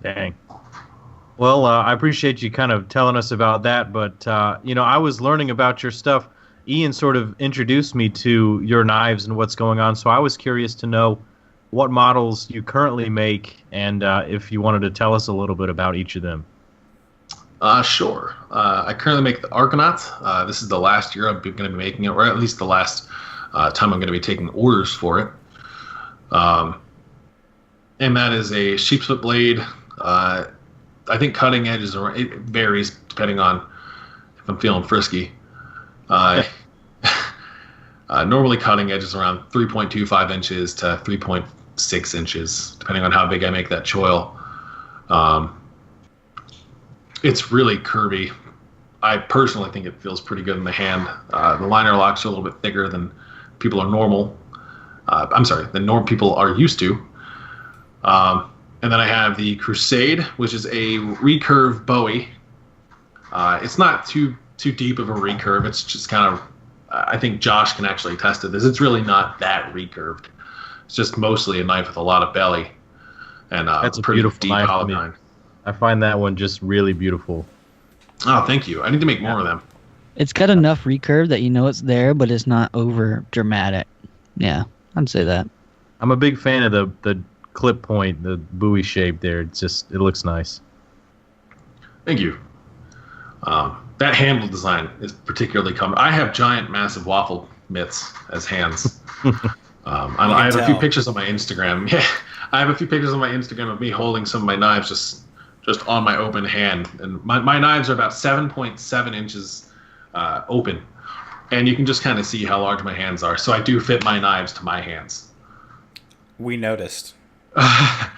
Dang. Well, I appreciate you kind of telling us about that, but I was learning about your stuff. Ian sort of introduced me to your knives and what's going on, so I was curious to know what models you currently make, and if you wanted to tell us a little bit about each of them. Sure. I currently make the Argonaut. This is the last year I'm going to be making it, or at least the last time I'm going to be taking orders for it. And that is a sheepsfoot blade. I think cutting edges it varies depending on if I'm feeling frisky. Normally cutting edge is around 3.25 inches to 3.6 inches, depending on how big I make that choil. It's really curvy. I personally think it feels pretty good in the hand. The liner locks are a little bit thicker than people are normal. Than normal people are used to. And then I have the Crusade, which is a recurve Bowie. It's not too deep of a recurve. It's just kind of, I think Josh can actually attest to this. It's really not that recurved. It's just mostly a knife with a lot of belly and That's a pretty beautiful deep knife. hollow tine. I find that one just really beautiful. Oh, thank you. I need to make more of them. It's got enough recurve that you know it's there, but it's not over dramatic. Yeah, I'd say that. I'm a big fan of the clip point, the buoy shape there. It looks nice. Thank you. That handle design is particularly common. I have giant, massive waffle mitts as hands. I have a few pictures on my Instagram. Yeah, I have a few pictures on my Instagram of me holding some of my knives just on my open hand, and my knives are about 7.7 inches open, and you can just kind of see how large my hands are. So I do fit my knives to my hands. We noticed. Hey,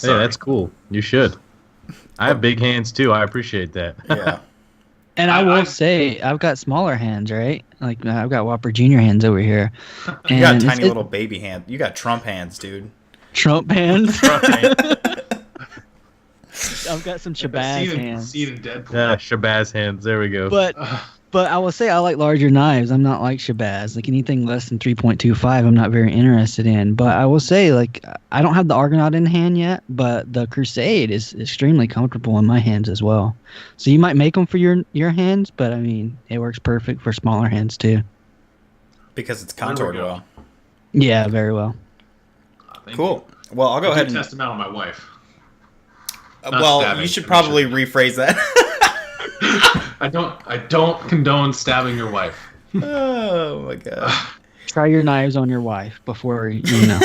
that's cool. You should. I have big hands too. I appreciate that. Yeah. And I will say, I've got smaller hands, right? Like I've got Whopper Junior hands over here. You got tiny little baby hands. You got Trump hands, dude. Trump hands. Trump hands. I've got some Shabazz hands. Seen in Deadpool. Yeah, Shabazz hands. There we go. But I will say I like larger knives. I'm not like Shabazz. Like anything less than 3.25, I'm not very interested in. But I will say, like, I don't have the Argonaut in hand yet, but the Crusade is extremely comfortable in my hands as well. So you might make them for your hands, but I mean, it works perfect for smaller hands too. Because it's contoured well. Yeah, very well. Cool. Well, I'll go ahead and test them out on my wife. Well, you should probably rephrase that. I don't condone stabbing your wife. Oh my god. Try your knives on your wife before you know.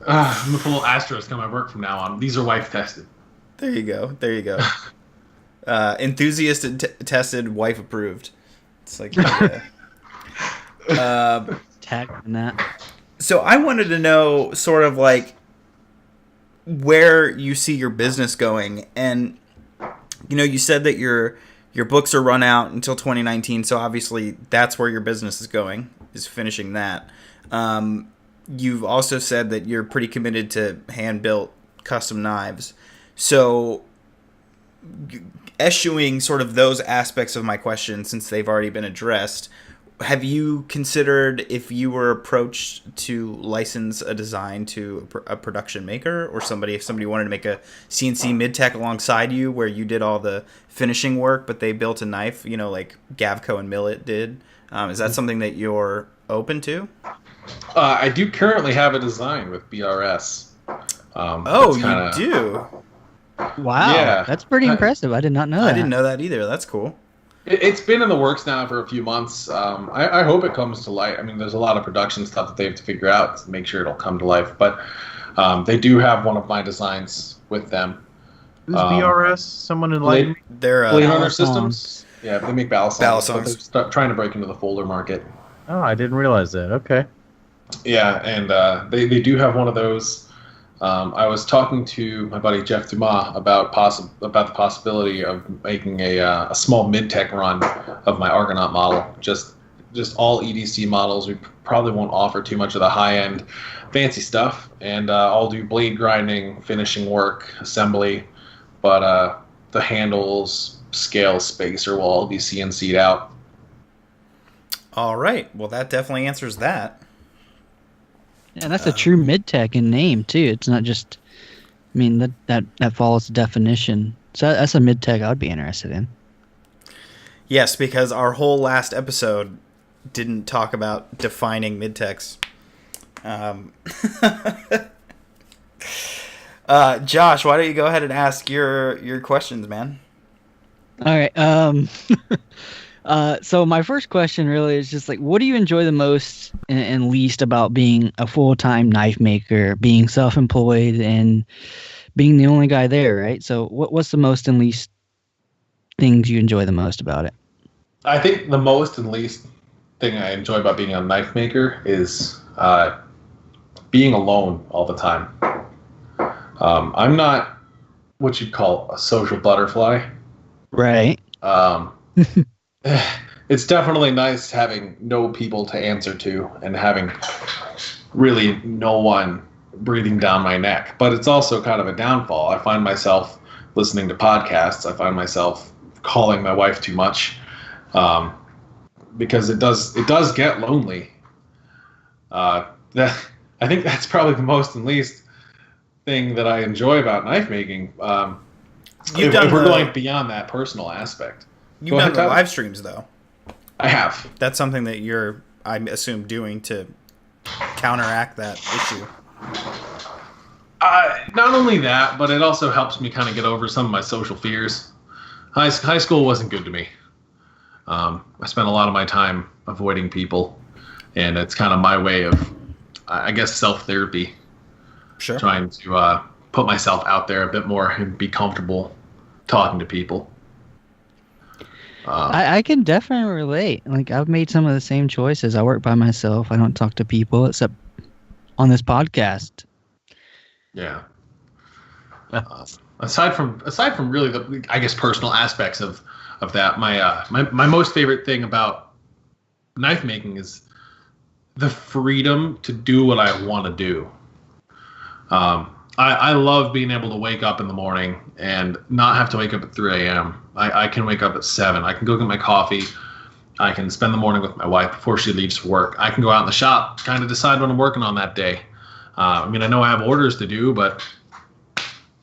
I'm gonna pull Astros come at work from now on. These are wife tested. There you go. Enthusiast tested, wife approved. It's like Tag on that. So I wanted to know sort of like where you see your business going, and you said that your books are run out until 2019, so obviously that's where your business is going, is finishing that. You've also said that you're pretty committed to hand-built custom knives. So eschewing sort of those aspects of my question, since they've already been addressed, have you considered if you were approached to license a design to a production maker, or if somebody wanted to make a CNC mid-tech alongside you where you did all the finishing work but they built a knife, like Gavco and Millet did? Is that something that you're open to? I do currently have a design with BRS. You do? Wow, Yeah. that's pretty impressive. I did not know that. I didn't know that either. That's cool. It's been in the works now for a few months. I hope it comes to light. I mean, there's a lot of production stuff that they have to figure out to make sure it'll come to life. But they do have one of my designs with them. Who's BRS? Someone enlighten me? They're Blade Runner Systems. Yeah, they make balisongs. Balisongs. But they're trying to break into the folder market. Oh, I didn't realize that. Okay. Yeah, and they do have one of those. I was talking to my buddy Jeff Dumas about the possibility of making a small mid-tech run of my Argonaut model, just just all EDC models. We probably won't offer too much of the high-end fancy stuff, and I'll do blade grinding, finishing work, assembly, but the handles, scale, spacer will all be CNC'd out. All right. Well, that definitely answers that. Yeah, that's a true mid-tech in name too. It's not just. I mean that follows the definition. So that's a mid-tech I'd be interested in. Yes, because our whole last episode didn't talk about defining mid-techs. Josh, why don't you go ahead and ask your questions, man? All right. So my first question really is just like, what do you enjoy the most and least about being a full-time knife maker, being self-employed, and being the only guy there, right? So what's the most and least things you enjoy the most about it? I think the most and least thing I enjoy about being a knife maker is being alone all the time. I'm not what you'd call a social butterfly. Right. It's definitely nice having no people to answer to and having really no one breathing down my neck. But it's also kind of a downfall. I find myself listening to podcasts. I find myself calling my wife too much because it does get lonely. I think that's probably the most and least thing that I enjoy about knife making. If we're going beyond that personal aspect. You've done the live streams, though. I have. That's something that you're, I assume, doing to counteract that issue. Not only that, but it also helps me kind of get over some of my social fears. High school wasn't good to me. I spent a lot of my time avoiding people, and it's kind of my way of, I guess, self-therapy. Sure. Trying to put myself out there a bit more and be comfortable talking to people. I can definitely relate. Like, I've made some of the same choices. I work by myself. I don't talk to people except on this podcast. Yeah. Aside from really the, I guess, personal aspects of that, my most favorite thing about knife making is the freedom to do what I want to do. I love being able to wake up in the morning and not have to wake up at 3 a.m. I can wake up at 7. I can go get my coffee. I can spend the morning with my wife before she leaves for work. I can go out in the shop, kind of decide what I'm working on that day. I know I have orders to do, but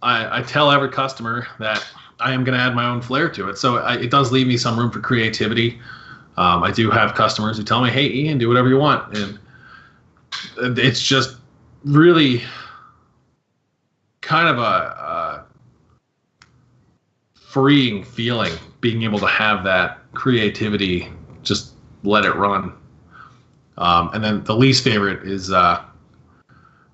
I tell every customer that I am going to add my own flair to it. So it does leave me some room for creativity. I do have customers who tell me, hey, Ian, do whatever you want. And it's just really kind of a freeing feeling, being able to have that creativity, just let it run. And then the least favorite is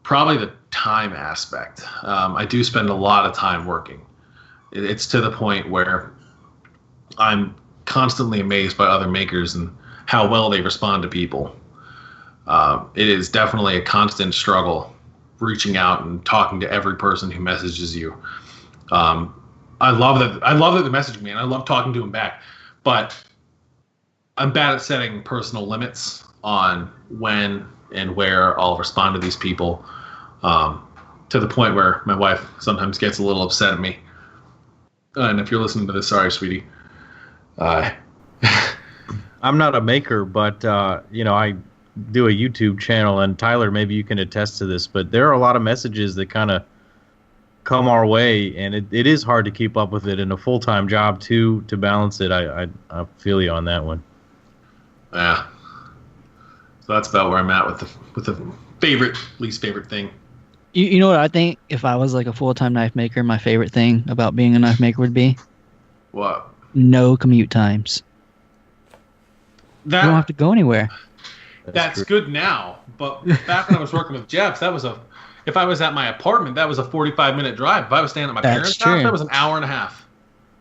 probably the time aspect. I do spend a lot of time working. It's to the point where I'm constantly amazed by other makers and how well they respond to people. It is definitely a constant struggle reaching out and talking to every person who messages you. I love that they message me, and I love talking to them back. But I'm bad at setting personal limits on when and where I'll respond to these people, to the point where my wife sometimes gets a little upset at me. And if you're listening to this, sorry, sweetie. I'm not a maker, but I do a YouTube channel, and Tyler, maybe you can attest to this, but there are a lot of messages that kind of come our way, and it is hard to keep up with it in a full-time job too, to balance it. I feel you on that one. Yeah. So that's about where I'm at with the least favorite thing. You know what I think? If I was like a full-time knife maker, my favorite thing about being a knife maker would be? What? No commute times. You don't have to go anywhere. That's good now, but back when I was working with Jeff, if I was at my apartment, that was a 45-minute drive. If I was staying at my parents' house, that was an hour and a half.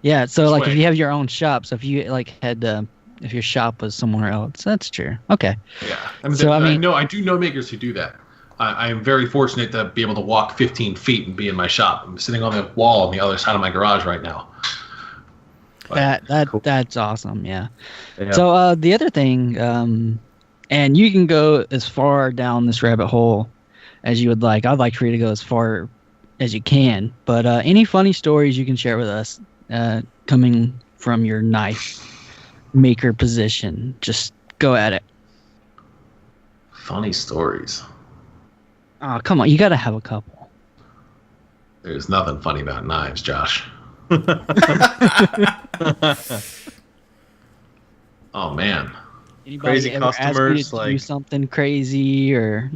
Yeah, so like if you have your own shop, so if you like had if your shop was somewhere else, that's true. Okay. Yeah, I do know makers who do that. I am very fortunate to be able to walk 15 feet and be in my shop. I'm sitting on the wall on the other side of my garage right now. That's awesome. Yeah. Yeah. So the other thing, and you can go as far down this rabbit hole as you would like. I'd like for you to go as far as you can. But any funny stories you can share with us coming from your knife maker position, just go at it. Funny stories. Oh, come on. You got to have a couple. There's nothing funny about knives, Josh. Oh, man. Anybody Crazy ever ask you customers, to do like- something crazy, or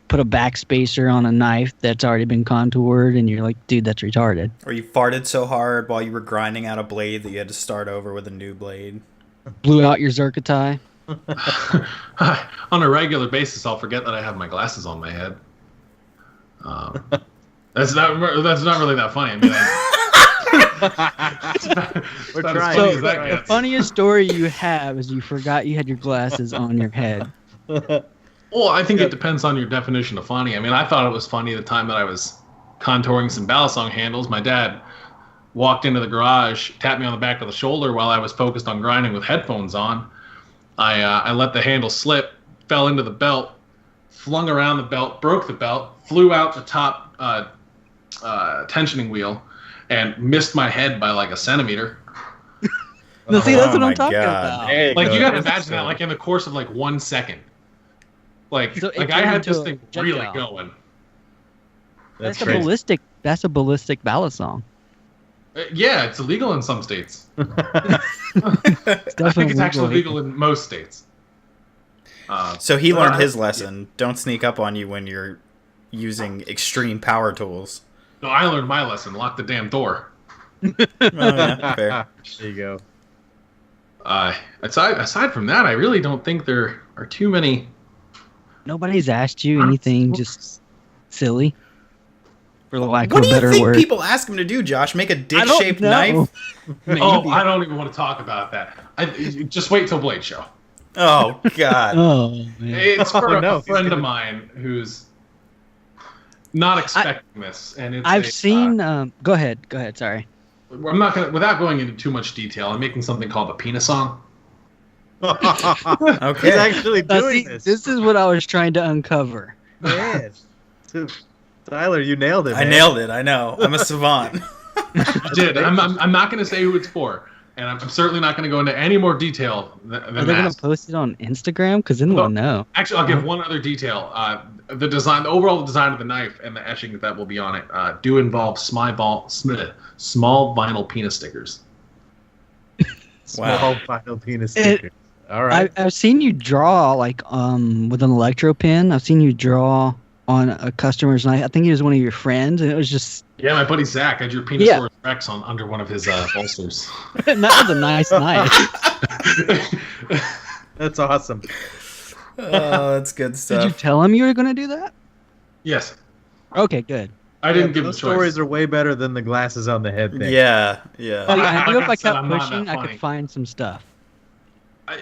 put a backspacer on a knife that's already been contoured, and you're like, dude, that's retarded. Or you farted so hard while you were grinding out a blade that you had to start over with a new blade. Blew out your Zerkatai. On a regular basis, I'll forget that I have my glasses on my head. That's not really that funny. I mean, We're about as trying. funny So as that the gets. funniest story you have is you forgot you had your glasses on your head. Well, I think it depends on your definition of funny. I mean, I thought it was funny the time that I was contouring some balisong handles. My dad walked into the garage, tapped me on the back of the shoulder while I was focused on grinding with headphones on. I let the handle slip, fell into the belt, flung around the belt, broke the belt, flew out the top tensioning wheel, and missed my head by like a centimeter. No, see, that's Oh what my I'm talking God. about. There Like, go. you gotta That's imagine that, good. like, in the course of like 1 second. Like, So it I turned had into this a thing jet really valve. going. That's crazy. a ballistic. That's a ballistic balisong. Yeah, it's illegal in some states. It's I think definitely it's actually legal. legal in most states. So he learned Alright. his lesson. Don't sneak up on you when you're using extreme power tools. No, I learned my lesson. Lock the damn door. Oh, yeah, fair. There you go. Aside from that, I really don't think there are too many. Nobody's asked you anything just silly, for lack What of do a you better think word. people ask him to do, Josh? Make a I don't dick-shaped know. knife? Maybe. Oh, I don't even want to talk about that. Just wait till Blade Show. Oh, God. Oh, man. It's for Oh, no, a friend he's of gonna- mine who's not expecting this, and it's I've seen. Go ahead. Sorry. I'm not gonna, without going into too much detail. I'm making something called a penis song. Okay. He's actually Now, doing see, this. this is what I was trying to uncover. Man. Tyler, you nailed it. I man. nailed it. I know. I'm a savant. I did. I'm not going to say who it's for, and I'm certainly not going to go into any more detail than Are they gonna that. post it on Instagram? Because then we'll know. Actually, I'll give one other detail. The design, the overall design of the knife and the etching that will be on it do involve small vinyl penis stickers. Wow. Small final penis sticker. All right. I've seen you draw with an electro pen. I've seen you draw on a customer's knife. I think he was one of your friends, and it was just Yeah, my buddy Zach, I drew Penisaurus Rex on under one of his bolsters. that was a nice knife. That's awesome. Oh, that's good Did you stuff. tell him you were gonna do that? Yes, Okay, good. I didn't give him a Those choice. stories are way better than the glasses on the head thing. Yeah, yeah. I knew if like I I said, kept I'm not that pushing, I funny. could find some stuff.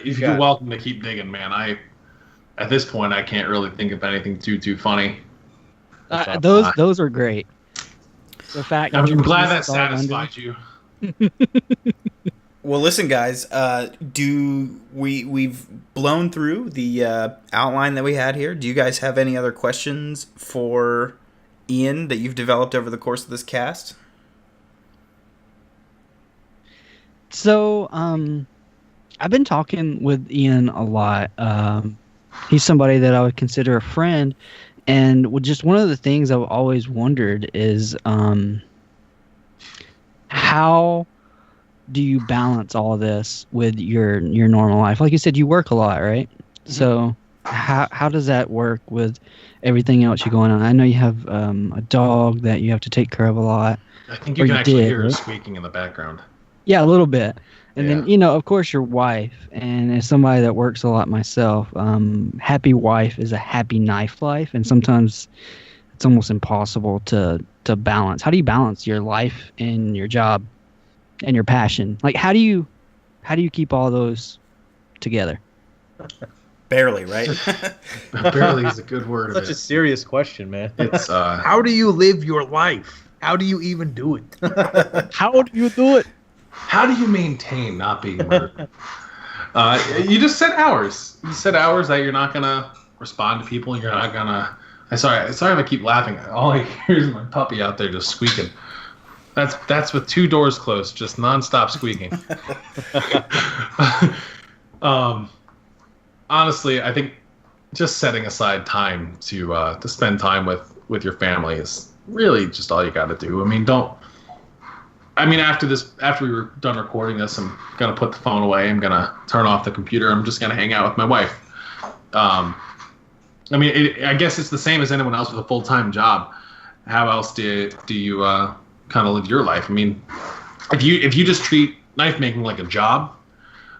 If got you're it. welcome to keep digging, man. At this point, I can't really think of anything too funny. Those are great. The fact I'm that your glad that piece is all under- satisfied you. Well, listen, guys. We've blown through the outline that we had here. Do you guys have any other questions for Ian that you've developed over the course of this cast? So, I've been talking with Ian a lot. He's somebody that I would consider a friend, and just one of the things I've always wondered is how do you balance all this with your normal life? Like you said, you work a lot, right? Mm-hmm. So how does that work with everything else you're going on? I know you have a dog that you have to take care of a lot. I think Or you you can actually did, hear her right? squeaking in the background. Yeah, a little bit. And Yeah. then, of course, your wife. And as somebody that works a lot myself, happy wife is a happy knife life. And sometimes it's almost impossible to balance. How do you balance your life and your job and your passion? Like, how do you keep all those together? Barely, right? Barely is a good word of Such a it. serious question, man. It's How do you live your life? How do you even do it? How do you do it? How do you maintain not being murdered? You just set hours. You set hours that you're not gonna respond to people. You're not gonna. Sorry if I keep laughing. All I hear is my puppy out there just squeaking. That's with 2 doors closed, just nonstop squeaking. Honestly, I think just setting aside time to spend time with your family is really just all you got to do. After we were done recording this, I'm gonna put the phone away. I'm gonna turn off the computer. I'm just gonna hang out with my wife. I guess it's the same as anyone else with a full-time job. How else do you kind of live your life? I mean, if you just treat knife making like a job,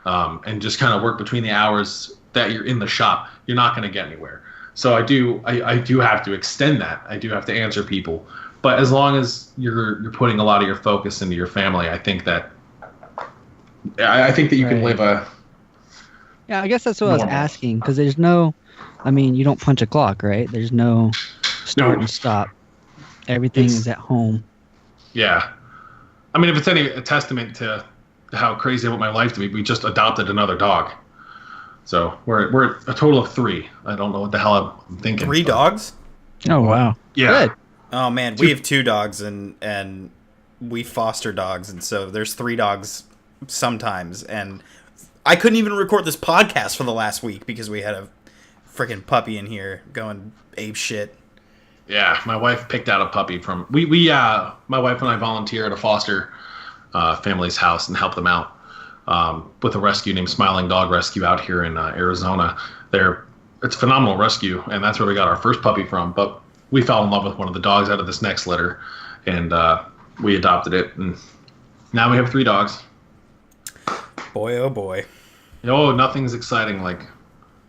and just kind of work between the hours that you're in the shop, you're not going to get anywhere. So I do have to extend that. I do have to answer people, but as long as you're putting a lot of your focus into your family, I think that you can live a. Yeah, I guess that's what I was asking, because there's no. I mean, you don't punch a clock, right? There's no start and stop. Everything is at home. Yeah. I mean, if it's a testament to how crazy I want my life to be, we just adopted another dog. So we're a total of 3. I don't know what the hell I'm thinking. 3 dogs? Oh, wow. Yeah. Good. Oh, man. We have 2 dogs, and we foster dogs. And so there's 3 dogs sometimes. And I couldn't even record this podcast for the last week because we had a freaking puppy in here going ape shit. Yeah, my wife picked out a puppy from my wife and I volunteer at a foster family's house and help them out with a rescue named Smiling Dog Rescue out here in Arizona. It's a phenomenal rescue, and that's where we got our first puppy from. But we fell in love with one of the dogs out of this next litter, and we adopted it, and now we have 3 dogs. Boy, oh boy. Oh, nothing's exciting like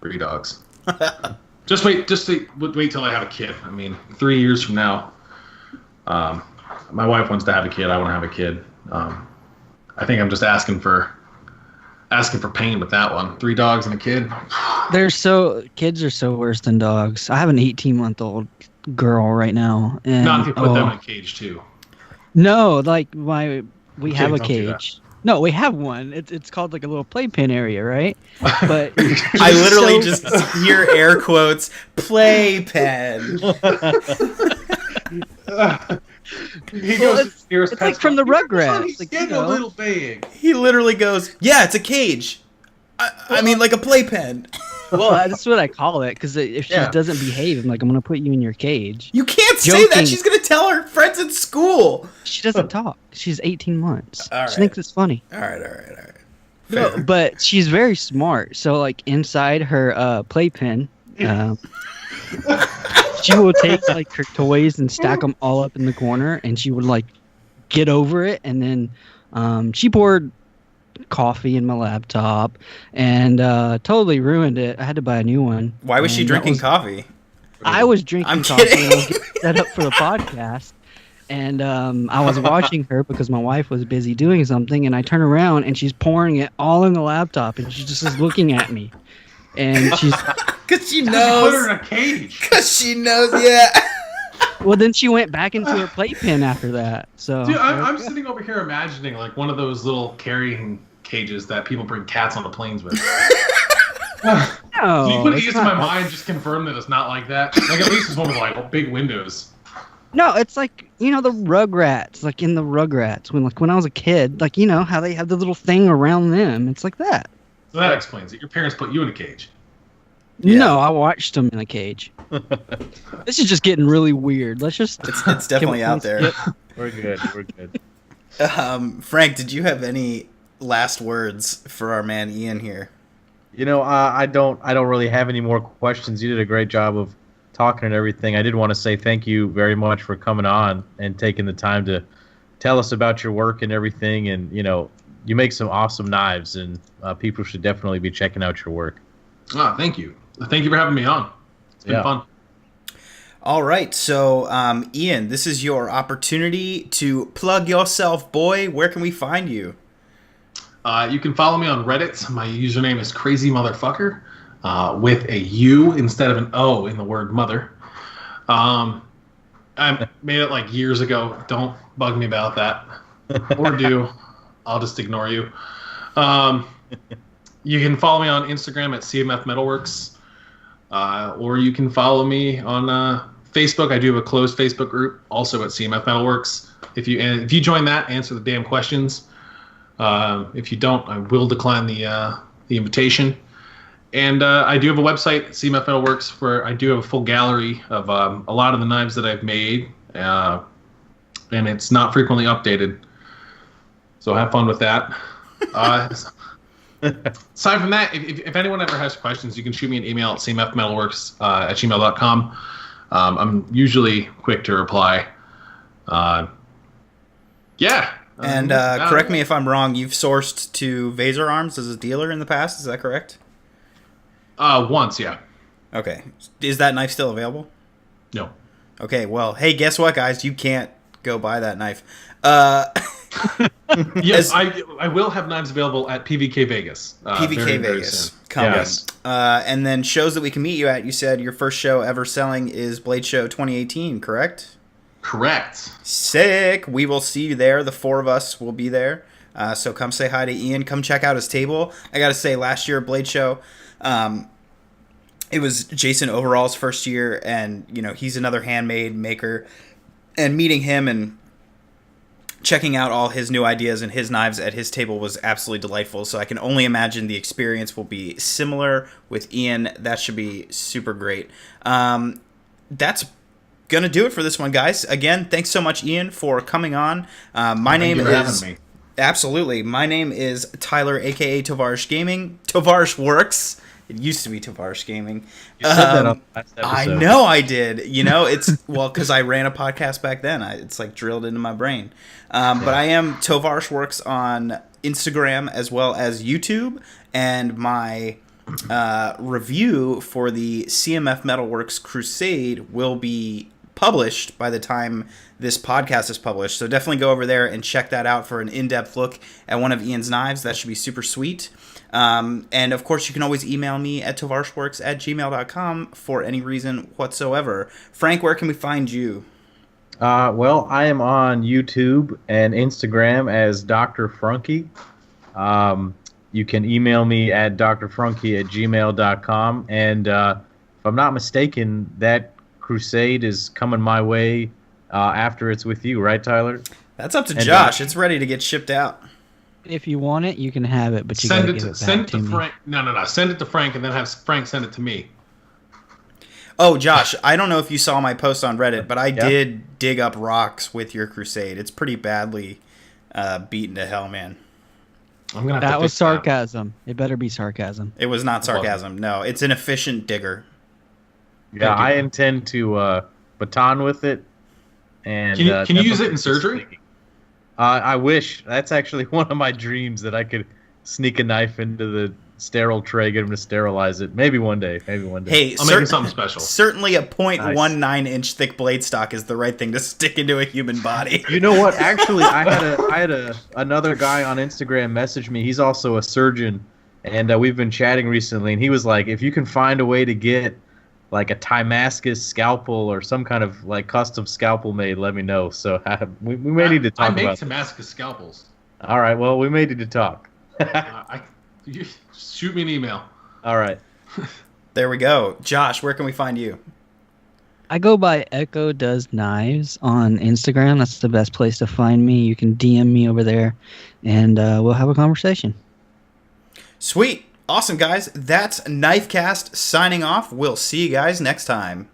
3 dogs. Just wait till I have a kid. I mean, 3 years from now, my wife wants to have a kid. I want to have a kid. I think I'm just asking for pain with that one. 3 dogs and a kid. Kids are so worse than dogs. I have an 18-month-old girl right now, and Not if you put them in a cage too. No, like we have a don't do that. cage. No, we have one. It's called like a little playpen area, right? But I literally just hear air quotes, playpen. It's like from the Rugrats. He's Like, getting a little big. He literally goes, yeah, it's a cage. I mean, like a playpen. Well, that's what I call it, because if she doesn't behave, I'm like, I'm going to put you in your cage. You can't say that. She's going to tell her friends at school. She doesn't talk. She's 18 months. All right. She thinks it's funny. All right. No, but she's very smart. So, like, inside her playpen, she will take, like, her toys and stack them all up in the corner, and she would, like, get over it, and then she poured coffee in my laptop and totally ruined it. I had to buy a new one. Why was she drinking coffee? I was drinking coffee and I was getting set up for the podcast, and I was watching her because my wife was busy doing something, and I turn around and she's pouring it all in the laptop, and she just is looking at me, and she's because she Put knows. her in a cage. Because she knows. Yeah. Well, then she went back into her playpen after that. So, Dude, I'm sitting over here imagining like one of those little carrying cages that people bring cats on the planes with. no, So you put it's ease in not- my mind, just confirm that it's not like that. Like at least it's one with like big windows. No, it's like, the Rugrats, like in the Rugrats, when I was a kid, like, how they have the little thing around them. It's like that. So that explains it. Your parents put you in a cage. Yeah. No, I watched them in a cage. This is just getting really weird. Let's just. It's definitely out there. We're good. We're good. Frank, did you have any last words for our man Ian here? I don't really have any more questions. You did a great job of talking and everything. I did want to say thank you very much for coming on and taking the time to tell us about your work and everything. And, you make some awesome knives, and people should definitely be checking out your work. Thank you. Thank you for having me on. It's been fun. All right, so Ian, this is your opportunity to plug yourself, boy. Where can we find you? You can follow me on Reddit. My username is Crazy Motherfucker, with a U instead of an O in the word mother. I made it like years ago. Don't bug me about that. Or do. I'll just ignore you. You can follow me on Instagram at CMF Metalworks, or you can follow me on Facebook. I do have a closed Facebook group, also at CMF Metalworks. If you join that, answer the damn questions. If you don't, I will decline the invitation. And I do have a website, CMF Metalworks, where I do have a full gallery of a lot of the knives that I've made, and it's not frequently updated. So have fun with that. Aside from that, if anyone ever has questions, you can shoot me an email at cmfmetalworks at gmail.com. I'm usually quick to reply. Yeah. And correct me if I'm wrong, you've sourced to Vaser Arms as a dealer in the past, is that correct? Once, yeah. Okay. Is that knife still available? No. Okay, well, hey, guess what, guys? You can't go buy that knife. Yes, I will have knives available at PVK Vegas. PVK Vegas. Coming. Yes. And then shows that we can meet you at, you said your first show ever selling is Blade Show 2018, correct? Correct. Sick. We will see you there. The four of us will be there. So come say hi to Ian. Come check out his table. I got to say, last year at Blade Show, it was Jason Overall's first year, and he's another handmade maker. And meeting him and checking out all his new ideas and his knives at his table was absolutely delightful. So I can only imagine the experience will be similar with Ian. That should be super great. That's gonna do it for this one, guys. Again, thanks so much, Ian, for coming on. My name is absolutely. My name is Tyler, aka Tovarsh Gaming. Tovarsh Works. It used to be Tovarsh Gaming. You said that on the last episode. I know I did. It's because I ran a podcast back then. It's like drilled into my brain. But I am Tovarsh Works on Instagram as well as YouTube, and my review for the CMF Metalworks Crusade will be published by the time this podcast is published. So definitely go over there and check that out for an in-depth look at one of Ian's knives. That should be super sweet. And of course, you can always email me at tovarshworks@gmail.com for any reason whatsoever. Frank, where can we find you? Well, I am on YouTube and Instagram as Dr. Frunky. You can email me at drfrunky@gmail.com. And if I'm not mistaken, that Crusade is coming my way after it's with you, right, Tyler? That's up to Josh. It's ready to get shipped out. If you want it, you can have it, but you gotta give it back send it to me. Frank. No. Send it to Frank, and then have Frank send it to me. Oh, Josh, I don't know if you saw my post on Reddit, but I did dig up rocks with your Crusade. It's pretty badly beaten to hell, man. I'm gonna have That to was fix sarcasm. It better be sarcasm. It was not sarcasm. No, it's an efficient digger. Yeah, I intend to baton with it. And Can you use it in surgery? I wish. That's actually one of my dreams, that I could sneak a knife into the sterile tray, get him to sterilize it. Maybe one day. Hey, I'm making something special. Certainly a 0.19 inch thick blade stock is the right thing to stick into a human body. You know what? Actually, I had another guy on Instagram message me. He's also a surgeon, and we've been chatting recently. And he was like, "If you can find a way to get like a Timascus scalpel or some kind of like custom scalpel made, let me know." So we may need to talk about. I make Damascus scalpels. All right. Well, we may need to talk. You shoot me an email. All right. There we go. Josh, where can we find you? I go by Echo Does Knives on Instagram. That's the best place to find me. You can DM me over there, and we'll have a conversation. Sweet. Awesome, guys. That's Knifecast signing off. We'll see you guys next time.